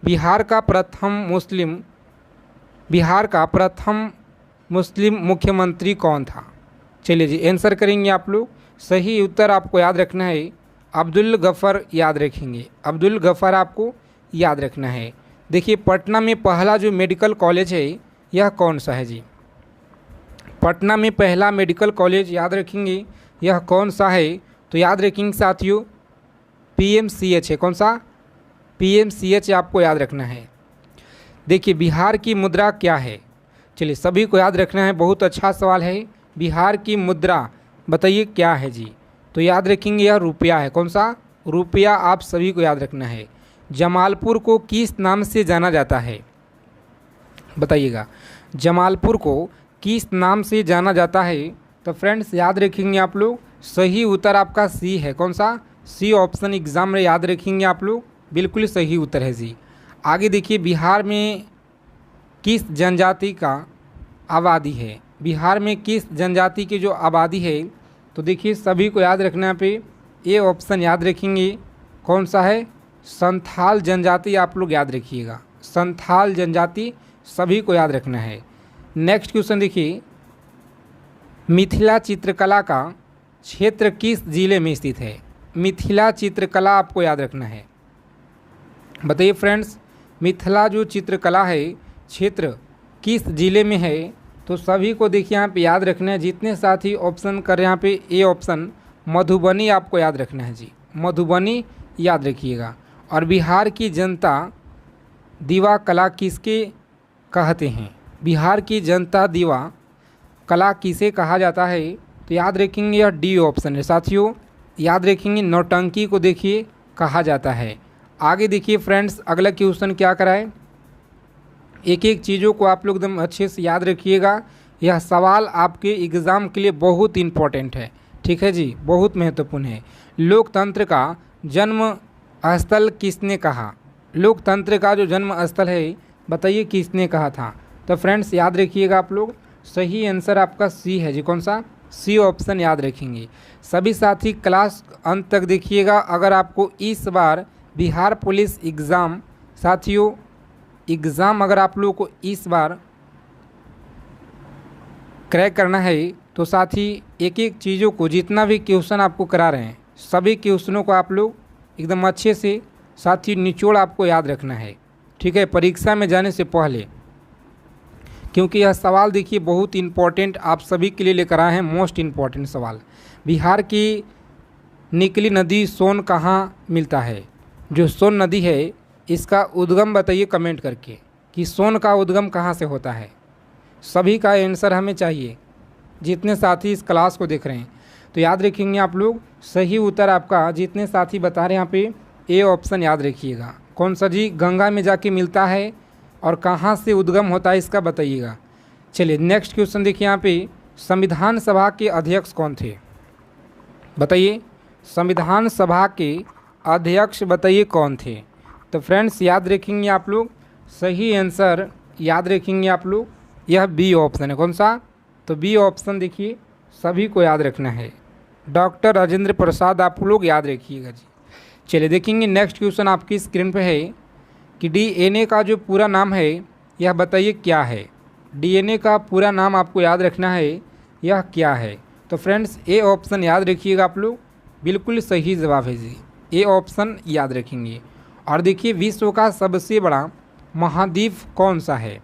बिहार का प्रथम मुस्लिम मुख्यमंत्री कौन था? चलिए जी आंसर करेंगे आप लोग। सही उत्तर आपको याद रखना है अब्दुल गफ़र याद रखेंगे। अब्दुल गफ़र आपको याद रखना है। देखिए पटना में पहला जो मेडिकल कॉलेज है यह कौन सा है जी? पटना में पहला मेडिकल कॉलेज याद रखेंगे, यह कौन सा है? तो याद रखेंगे साथियों PMCH है। कौन सा? PMCH आपको याद रखना है। देखिए बिहार की मुद्रा क्या है? चलिए सभी को याद रखना है, बहुत अच्छा सवाल है। बिहार की मुद्रा बताइए क्या है जी? तो याद रखेंगे यह रुपया है। कौन सा? रुपया आप सभी को याद रखना है। जमालपुर को किस नाम से जाना जाता है? बताइएगा जमालपुर को किस नाम से जाना जाता है? तो फ्रेंड्स याद रखेंगे आप लोग, सही उत्तर आपका सी है। कौन सा? सी ऑप्शन एग्जाम में याद रखेंगे आप लोग, बिल्कुल सही उत्तर है जी। आगे देखिए बिहार में किस जनजाति का आबादी है? बिहार में किस जनजाति की जो आबादी है? तो देखिए सभी को याद रखना पे ए ऑप्शन याद रखेंगे। कौन सा है? संथाल जनजाति आप लोग याद रखिएगा। संथाल जनजाति सभी को याद रखना है। नेक्स्ट क्वेश्चन देखिए, मिथिला चित्रकला का क्षेत्र किस जिले में स्थित है? मिथिला चित्रकला आपको याद रखना है। बताइए फ्रेंड्स, मिथिला जो चित्रकला है क्षेत्र किस जिले में है? तो सभी को देखिए यहाँ पे याद रखना है, जितने साथी ऑप्शन कर यहाँ पे ए ऑप्शन मधुबनी आपको याद रखना है जी, मधुबनी याद रखिएगा। और बिहार की जनता दीवा कला किसके कहते हैं? बिहार की जनता दीवा कला किसे कहा जाता है? तो याद रखेंगे यह डी ऑप्शन है साथियों, याद रखेंगे नौटंकी को देखिए कहा जाता है। आगे देखिए फ्रेंड्स, अगला क्वेश्चन क्या कराए, एक एक चीज़ों को आप लोग एकदम अच्छे से याद रखिएगा। यह सवाल आपके एग्ज़ाम के लिए बहुत इंपॉर्टेंट है, ठीक है जी, बहुत महत्वपूर्ण है। लोकतंत्र का जन्म स्थल किसने कहा? लोकतंत्र का जो जन्म स्थल है बताइए किसने कहा था? तो फ्रेंड्स याद रखिएगा आप लोग, सही आंसर आपका सी है जी, कौन सा? सी ऑप्शन याद रखेंगे। सभी साथी क्लास अंत तक देखिएगा। अगर आपको इस बार बिहार पुलिस एग्ज़ाम साथियों एग्ज़ाम अगर आप लोगों को इस बार क्रैक करना है तो साथी एक एक चीज़ों को, जितना भी क्वेश्चन आपको करा रहे हैं सभी क्वेश्चनों को आप लोग एकदम अच्छे से साथी निचोड़ आपको याद रखना है, ठीक है, परीक्षा में जाने से पहले, क्योंकि यह सवाल देखिए बहुत इंपॉर्टेंट आप सभी के लिए लेकर आए हैं, मोस्ट इम्पॉर्टेंट सवाल। बिहार की निकली नदी सोन कहाँ मिलता है? जो सोन नदी है इसका उद्गम बताइए कमेंट करके कि सोन का उद्गम कहाँ से होता है। सभी का आंसर हमें चाहिए, जितने साथी इस क्लास को देख रहे हैं। तो याद रखेंगे आप लोग, सही उत्तर आपका जितने साथी बता रहे हैं यहाँ पे ए ऑप्शन याद रखिएगा। कौन सा जी? गंगा में जाके मिलता है और कहाँ से उद्गम होता है इसका बताइएगा। चलिए नेक्स्ट क्वेश्चन देखिए यहाँ पे, संविधान सभा के अध्यक्ष कौन थे? बताइए, संविधान सभा के अध्यक्ष बताइए कौन थे? तो फ्रेंड्स याद रखेंगे आप लोग, सही आंसर याद रखेंगे आप लोग, यह बी ऑप्शन है। कौन सा? तो बी ऑप्शन देखिए सभी को याद रखना है, डॉक्टर राजेंद्र प्रसाद आप लोग याद रखिएगा जी। चलिए देखेंगे नेक्स्ट क्वेश्चन आपकी स्क्रीन पे है कि डीएनए का जो पूरा नाम है यह बताइए क्या है? डीएनए का पूरा नाम आपको याद रखना है, यह क्या है? तो फ्रेंड्स ए ऑप्शन याद रखिएगा आप लोग, बिल्कुल सही जवाब है जी, ए ऑप्शन याद रखेंगे। और देखिए विश्व का सबसे बड़ा महाद्वीप कौन सा है?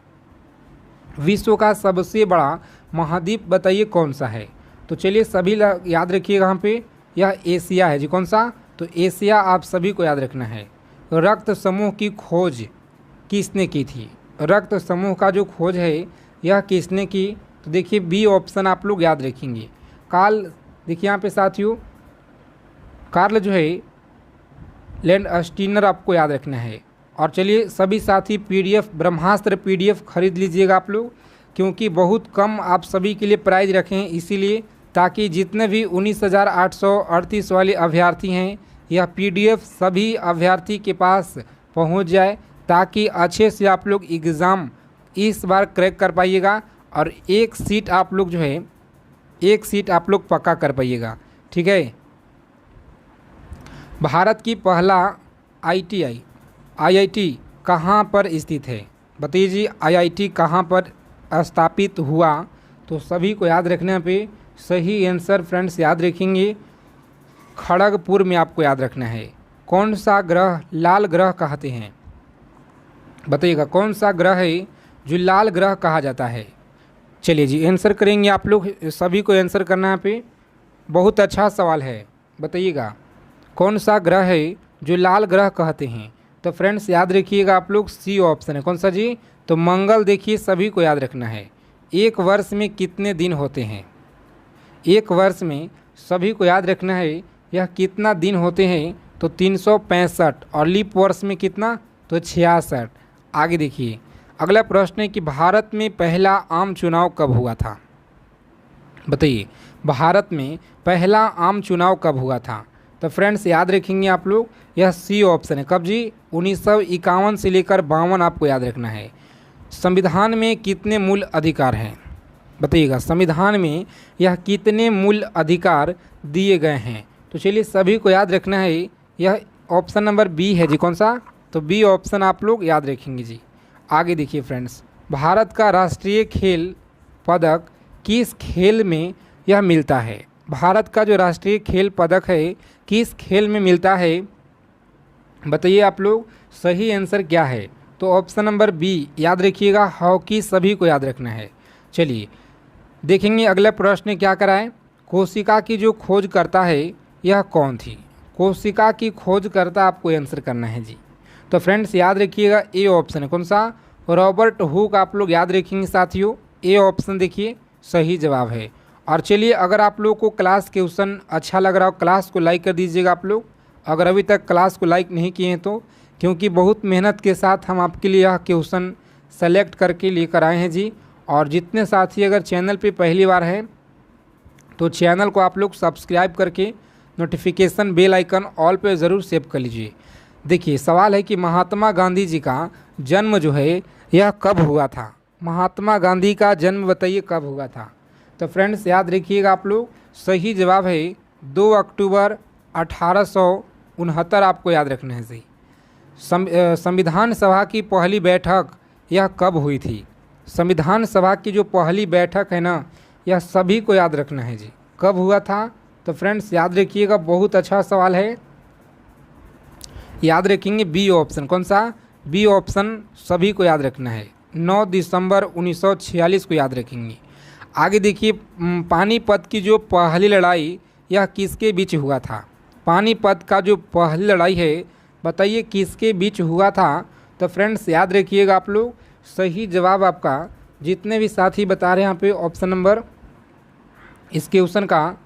विश्व का सबसे बड़ा महाद्वीप बताइए कौन सा है? तो चलिए सभी याद रखिएगा यहाँ पे, यह एशिया है जी। कौन सा? तो एशिया आप सभी को याद रखना है। रक्त समूह की खोज किसने की थी? रक्त समूह का जो खोज है यह किसने की? तो देखिए बी ऑप्शन आप लोग याद रखेंगे, कार्ल, देखिए यहाँ पे साथियों कार्ल जो है लैंडस्टीनर आपको याद रखना है। और चलिए सभी साथी पीडीएफ ब्रह्मास्त्र पीडीएफ खरीद लीजिएगा आप लोग, क्योंकि बहुत कम आप सभी के लिए प्राइज रखे हैं, इसीलिए ताकि जितने भी 19,838 वाले अभ्यर्थी हैं यह पीडीएफ सभी अभ्यर्थी के पास पहुंच जाए, ताकि अच्छे से आप लोग एग्ज़ाम इस बार क्रैक कर पाइएगा और एक सीट आप लोग जो है एक सीट आप लोग पक्का कर पाइएगा, ठीक है। भारत की पहला आईआईटी कहाँ पर स्थित है? बताइए जी, आईआईटी कहाँ पर स्थापित हुआ? तो सभी को याद रखने पे सही आंसर फ्रेंड्स याद रखेंगे, खड़गपुर में आपको याद रखना है। कौन सा ग्रह लाल ग्रह कहते हैं? बताइएगा कौन सा ग्रह है जो लाल ग्रह कहा जाता है? चलिए जी आंसर करेंगे आप लोग, सभी को आंसर करना है पे, बहुत अच्छा सवाल है, बताइएगा कौन सा ग्रह है जो लाल ग्रह कहते हैं? तो फ्रेंड्स याद रखिएगा आप लोग, सी ऑप्शन है। कौन सा जी? तो मंगल देखिए सभी को याद रखना है। एक वर्ष में कितने दिन होते हैं? एक वर्ष में सभी को याद रखना है यह कितना दिन होते हैं? तो 365। और लीप वर्ष में कितना? तो 66। आगे देखिए अगला प्रश्न है कि भारत में पहला आम चुनाव कब हुआ था? बताइए भारत में पहला आम चुनाव कब हुआ था? तो फ्रेंड्स याद रखेंगे आप लोग, यह सी ऑप्शन है। कब जी? 1951 से लेकर 52 आपको याद रखना है। संविधान में कितने मूल अधिकार हैं? बताइएगा संविधान में यह कितने मूल अधिकार दिए गए हैं? तो चलिए सभी को याद रखना है, यह ऑप्शन नंबर बी है जी। कौन सा? तो बी ऑप्शन आप लोग याद रखेंगे जी। आगे देखिए फ्रेंड्स, भारत का राष्ट्रीय खेल पदक किस खेल में यह मिलता है? भारत का जो राष्ट्रीय खेल पदक है किस खेल में मिलता है? बताइए आप लोग सही आंसर क्या है। तो ऑप्शन नंबर बी याद रखिएगा, हॉकी सभी को याद रखना है। चलिए देखेंगे अगला प्रश्न क्या करा है। कोशिका की जो खोज करता है यह कौन थी। कोशिका की खोज करता आपको आंसर करना है जी। तो फ्रेंड्स याद रखिएगा ए ऑप्शन है, कौन सा, रॉबर्ट हुक आप लोग याद रखेंगे साथियों। ए ऑप्शन देखिए सही जवाब है। और चलिए अगर आप लोग को क्लास क्वेश्चन अच्छा लग रहा हो क्लास को लाइक कर दीजिएगा आप लोग, अगर अभी तक क्लास को लाइक नहीं किए हैं तो, क्योंकि बहुत मेहनत के साथ हम आपके लिए यह क्वेश्चन सेलेक्ट करके लेकर आए हैं जी। और जितने साथी अगर चैनल पे पहली बार हैं तो चैनल को आप लोग सब्सक्राइब करके नोटिफिकेशन बेल आइकन ऑल पे ज़रूर सेव कर लीजिए। देखिए सवाल है कि महात्मा गांधी जी का जन्म जो है यह कब हुआ था। महात्मा गांधी का जन्म बताइए कब हुआ था। तो फ्रेंड्स याद रखिएगा आप लोग, सही जवाब है 2 अक्टूबर 1869 आपको याद रखना है सही। संविधान सभा की पहली बैठक यह कब हुई थी। संविधान सभा की जो पहली बैठक है ना, यह सभी को याद रखना है जी, कब हुआ था। तो फ्रेंड्स याद रखिएगा, बहुत अच्छा सवाल है, याद रखेंगे बी ऑप्शन, कौन सा, बी ऑप्शन सभी को याद रखना है। 9 दिसंबर 1946 को याद रखेंगे। आगे देखिए पानीपत की जो पहली लड़ाई यह किसके बीच हुआ था। पानीपत का जो पहली लड़ाई है बताइए किसके बीच हुआ था। तो फ्रेंड्स याद रखिएगा आप लोग, सही जवाब आपका जितने भी साथी बता रहे हैं यहाँ पे ऑप्शन नंबर इस क्वेश्चन का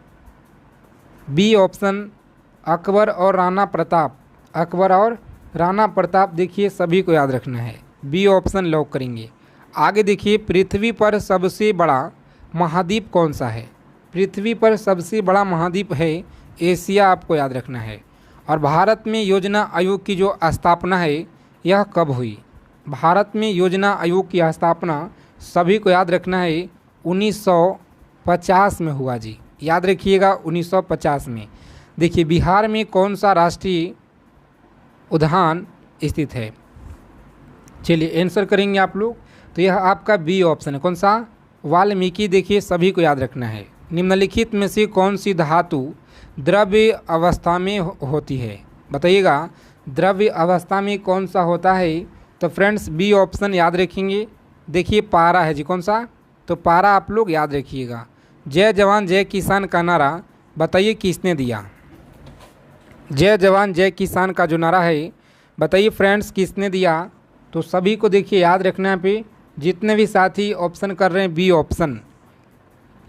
बी ऑप्शन, अकबर और राणा प्रताप। अकबर और राणा प्रताप देखिए सभी को याद रखना है, बी ऑप्शन लॉक करेंगे। आगे देखिए पृथ्वी पर सबसे बड़ा महाद्वीप कौन सा है। पृथ्वी पर सबसे बड़ा महाद्वीप है एशिया, आपको याद रखना है। और भारत में योजना आयोग की जो स्थापना है यह कब हुई। भारत में योजना आयोग की स्थापना सभी को याद रखना है 1950 में हुआ जी, याद रखिएगा 1950 में। देखिए बिहार में कौन सा राष्ट्रीय उद्यान स्थित है। चलिए आंसर करेंगे आप लोग, तो यह आपका बी ऑप्शन है, कौन सा, वाल्मीकि। देखिए सभी को याद रखना है। निम्नलिखित में से कौन सी धातु द्रव्य अवस्था में होती है, बताइएगा द्रव्य अवस्था में कौन सा होता है। तो फ्रेंड्स बी ऑप्शन याद रखेंगे, देखिए पारा है जी, कौन सा, तो पारा आप लोग याद रखिएगा। जय जवान जय किसान का नारा बताइए किसने दिया। जय जवान जय किसान का जो नारा है बताइए फ्रेंड्स किसने दिया। तो सभी को देखिए याद रखना है पे, जितने भी साथी ऑप्शन कर रहे हैं बी ऑप्शन,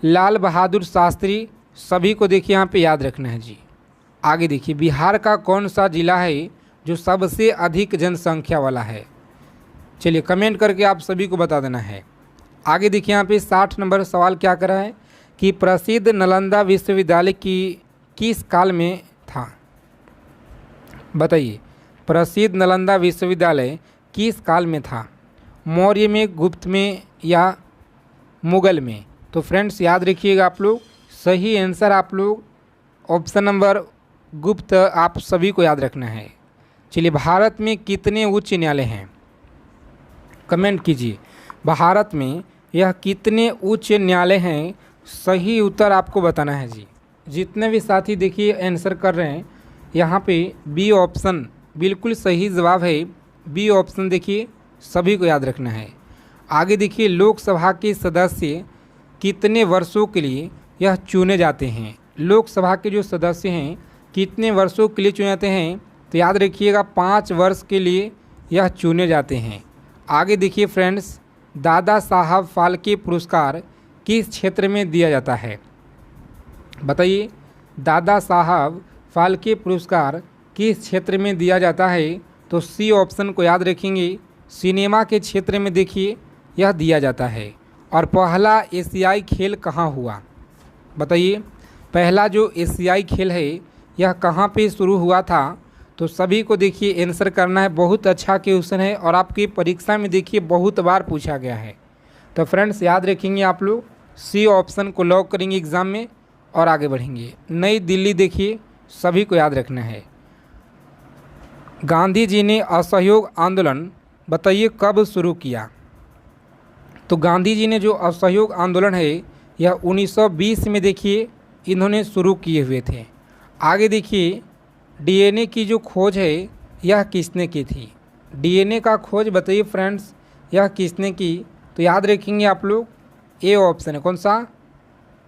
लाल बहादुर शास्त्री, सभी को देखिए यहाँ पे याद रखना है जी। आगे देखिए बिहार का कौन सा जिला है जो सबसे अधिक जनसंख्या वाला है। चलिए कमेंट करके आप सभी को बता देना है। आगे देखिए यहाँ पे 60 नंबर सवाल क्या करा है कि प्रसिद्ध नालंदा विश्वविद्यालय की किस काल में था। बताइए प्रसिद्ध नालंदा विश्वविद्यालय किस काल में था, मौर्य में, गुप्त में या मुगल में। तो फ्रेंड्स याद रखिएगा आप लोग, सही आंसर आप लोग ऑप्शन नंबर गुप्त आप सभी को याद रखना है। चलिए भारत में कितने उच्च न्यायालय हैं, कमेंट कीजिए। भारत में यह कितने उच्च न्यायालय हैं, सही उत्तर आपको बताना है जी। जितने भी साथी देखिए आंसर कर रहे हैं यहाँ पे बी ऑप्शन बिल्कुल सही जवाब है, बी ऑप्शन देखिए सभी को याद रखना है। आगे देखिए लोकसभा के सदस्य कितने वर्षों के लिए यह चुने जाते हैं। लोकसभा के जो सदस्य हैं कितने वर्षों के लिए चुने जाते हैं, तो याद रखिएगा 5 वर्ष के लिए यह चुने जाते हैं। आगे देखिए फ्रेंड्स दादा साहब फाल्के पुरस्कार किस क्षेत्र में दिया जाता है। बताइए दादा साहब फाल्के पुरस्कार किस क्षेत्र में दिया जाता है। तो सी ऑप्शन को याद रखेंगे, सिनेमा के क्षेत्र में देखिए यह दिया जाता है। और पहला एशियाई खेल कहाँ हुआ, बताइए पहला जो एशियाई खेल है यह कहाँ पे शुरू हुआ था। तो सभी को देखिए आंसर करना है, बहुत अच्छा क्वेश्चन है और आपकी परीक्षा में देखिए बहुत बार पूछा गया है। तो फ्रेंड्स याद रखेंगे आप लोग, सी ऑप्शन को लॉक करेंगे एग्ज़ाम में और आगे बढ़ेंगे। नई दिल्ली देखिए सभी को याद रखना है। गांधी जी ने असहयोग आंदोलन बताइए कब शुरू किया। तो गांधी जी ने जो असहयोग आंदोलन है यह 1920 में देखिए इन्होंने शुरू किए हुए थे। आगे देखिए डीएनए की जो खोज है यह किसने की थी? डीएनए का खोज बताइए फ्रेंड्स, यह किसने की? तो याद रखेंगे आप लोग, ए ऑप्शन है, कौन सा?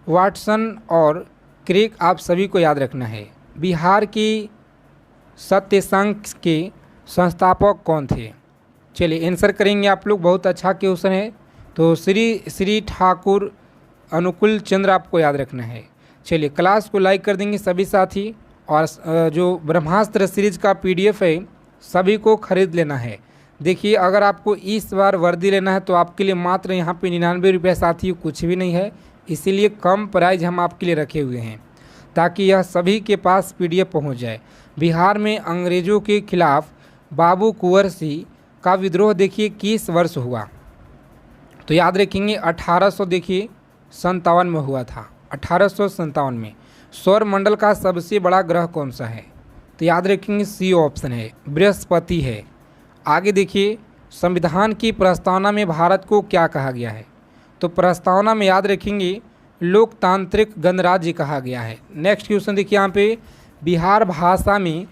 वाटसन और क्रिक, आप सभी को याद रखना है। बिहार की सत्यशंक के संस्थापक कौन थे? चलिए आंसर करेंगे आप लोग, बहुत अच्छा क्वेश्चन है। तो श्री ठाकुर अनुकूल चंद्र आपको याद रखना है। चलिए क्लास को लाइक कर देंगे सभी साथी, और जो ब्रह्मास्त्र सीरीज का पीडीएफ है सभी को खरीद लेना है। देखिए अगर आपको इस बार वर्दी लेना है तो आपके लिए मात्र यहाँ पे 99 रुपये साथी, कुछ भी नहीं है, इसीलिए कम प्राइस हम आपके लिए रखे हुए हैं ताकि यह सभी के पास पीडीएफ पहुँच जाए। बिहार में अंग्रेज़ों के खिलाफ बाबू कुंवर सिंह का विद्रोह देखिए किस वर्ष हुआ? तो याद रखेंगे 1800 देखिए 57 में हुआ था, 1857 में। सौर मंडल का सबसे बड़ा ग्रह कौन सा है? तो याद रखेंगे सी ऑप्शन है, बृहस्पति है। आगे देखिए, संविधान की प्रस्तावना में भारत को क्या कहा गया है? तो प्रस्तावना में याद रखेंगे लोकतांत्रिक गणराज्य कहा गया है। नेक्स्ट क्वेश्चन देखिए यहाँ पे, बिहार भाषा में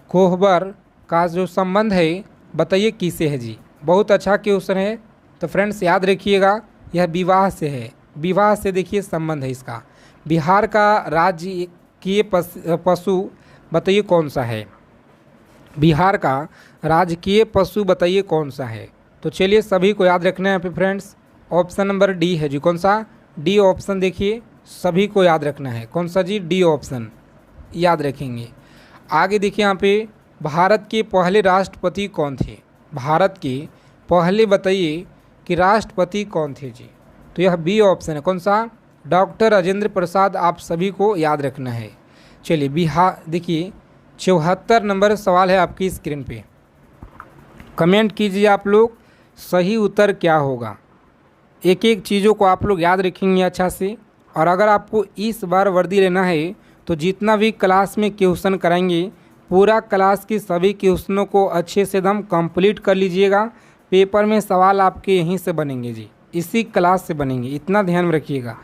कोहबर का जो संबंध है बताइए किसे है जी? बहुत अच्छा क्वेश्चन है। तो फ्रेंड्स याद रखिएगा, यह विवाह से है, विवाह से देखिए संबंध है इसका। बिहार का राजकीय पशु बताइए कौन सा है? बिहार का राजकीय पशु बताइए कौन सा है? तो चलिए सभी को याद रखना है यहाँ पे फ्रेंड्स, ऑप्शन नंबर डी है जी। कौन सा? डी ऑप्शन देखिए सभी को याद रखना है। कौन सा जी? डी ऑप्शन याद रखेंगे। आगे देखिए यहाँ पे, भारत के पहले राष्ट्रपति कौन थे? भारत के पहले बताइए कि राष्ट्रपति कौन थे जी? तो यह बी ऑप्शन है। कौन सा? डॉक्टर राजेंद्र प्रसाद, आप सभी को याद रखना है। चलिए बिहार देखिए 74 नंबर सवाल है आपकी स्क्रीन पे, कमेंट कीजिए आप लोग सही उत्तर क्या होगा। एक एक चीज़ों को आप लोग याद रखेंगे अच्छा से। और अगर आपको इस बार वर्दी लेना है तो जितना भी क्लास में क्वेश्चन कराएंगे पूरा क्लास की सभी क्वेश्चनों को अच्छे से एकदम कंप्लीट कर लीजिएगा। पेपर में सवाल आपके यहीं से बनेंगे जी, इसी क्लास से बनेंगे, इतना ध्यान में रखिएगा।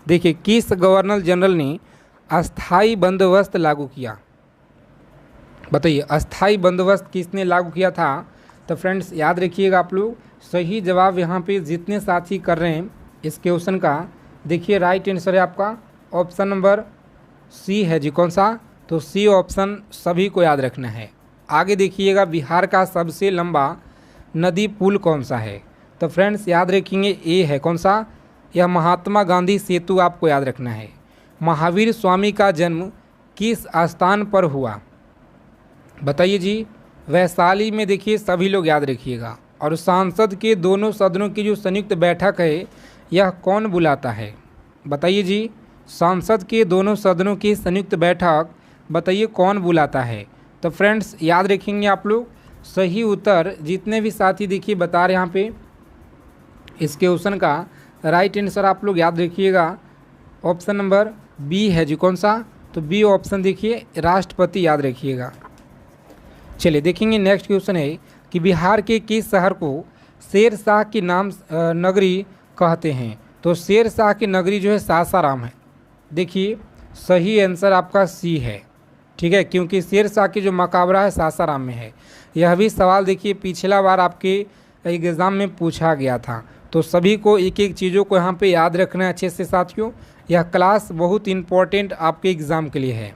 देखिए किस गवर्नर जनरल ने अस्थाई बंदोबस्त लागू किया? बताइए अस्थाई बंदोबस्त किसने लागू किया था? तो फ्रेंड्स याद रखिएगा आप लोग, सही जवाब यहाँ पे जितने साथी कर रहे हैं इस क्वेश्चन का, देखिए राइट आंसर है आपका ऑप्शन नंबर सी है जी। कौन सा? तो सी ऑप्शन सभी को याद रखना है। आगे देखिएगा, बिहार का सबसे लंबा नदी पुल कौन सा है? तो फ्रेंड्स याद रखेंगे ए है। कौन सा? यह महात्मा गांधी सेतु आपको याद रखना है। महावीर स्वामी का जन्म किस स्थान पर हुआ? बताइए जी। वैशाली में देखिए सभी लोग याद रखिएगा। और सांसद के दोनों सदनों की जो संयुक्त बैठक है यह कौन बुलाता है? बताइए जी। सांसद के दोनों सदनों की संयुक्त बैठक बताइए कौन बुलाता है? तो फ्रेंड्स याद रखेंगे आप लोग, सही उत्तर जितने भी साथी देखिए बता रहे यहाँ पे इस क्वेश्चन का राइट आंसर आप लोग याद रखिएगा ऑप्शन नंबर बी है जी। कौन सा? तो बी ऑप्शन देखिए राष्ट्रपति याद रखिएगा। चलिए देखेंगे नेक्स्ट क्वेश्चन है कि बिहार के किस शहर को शेरशाह की नाम नगरी कहते हैं? तो शेरशाह की नगरी जो है सासाराम है। देखिए सही आंसर आपका सी है, ठीक है, क्योंकि शेरशाह की जो मकबरा है सासाराम में है। यह भी सवाल देखिए पिछला बार आपके एग्ज़ाम में पूछा गया था। तो सभी को एक एक चीज़ों को यहाँ पे याद रखना है अच्छे से साथियों। यह क्लास बहुत इम्पोर्टेंट आपके एग्ज़ाम के लिए है।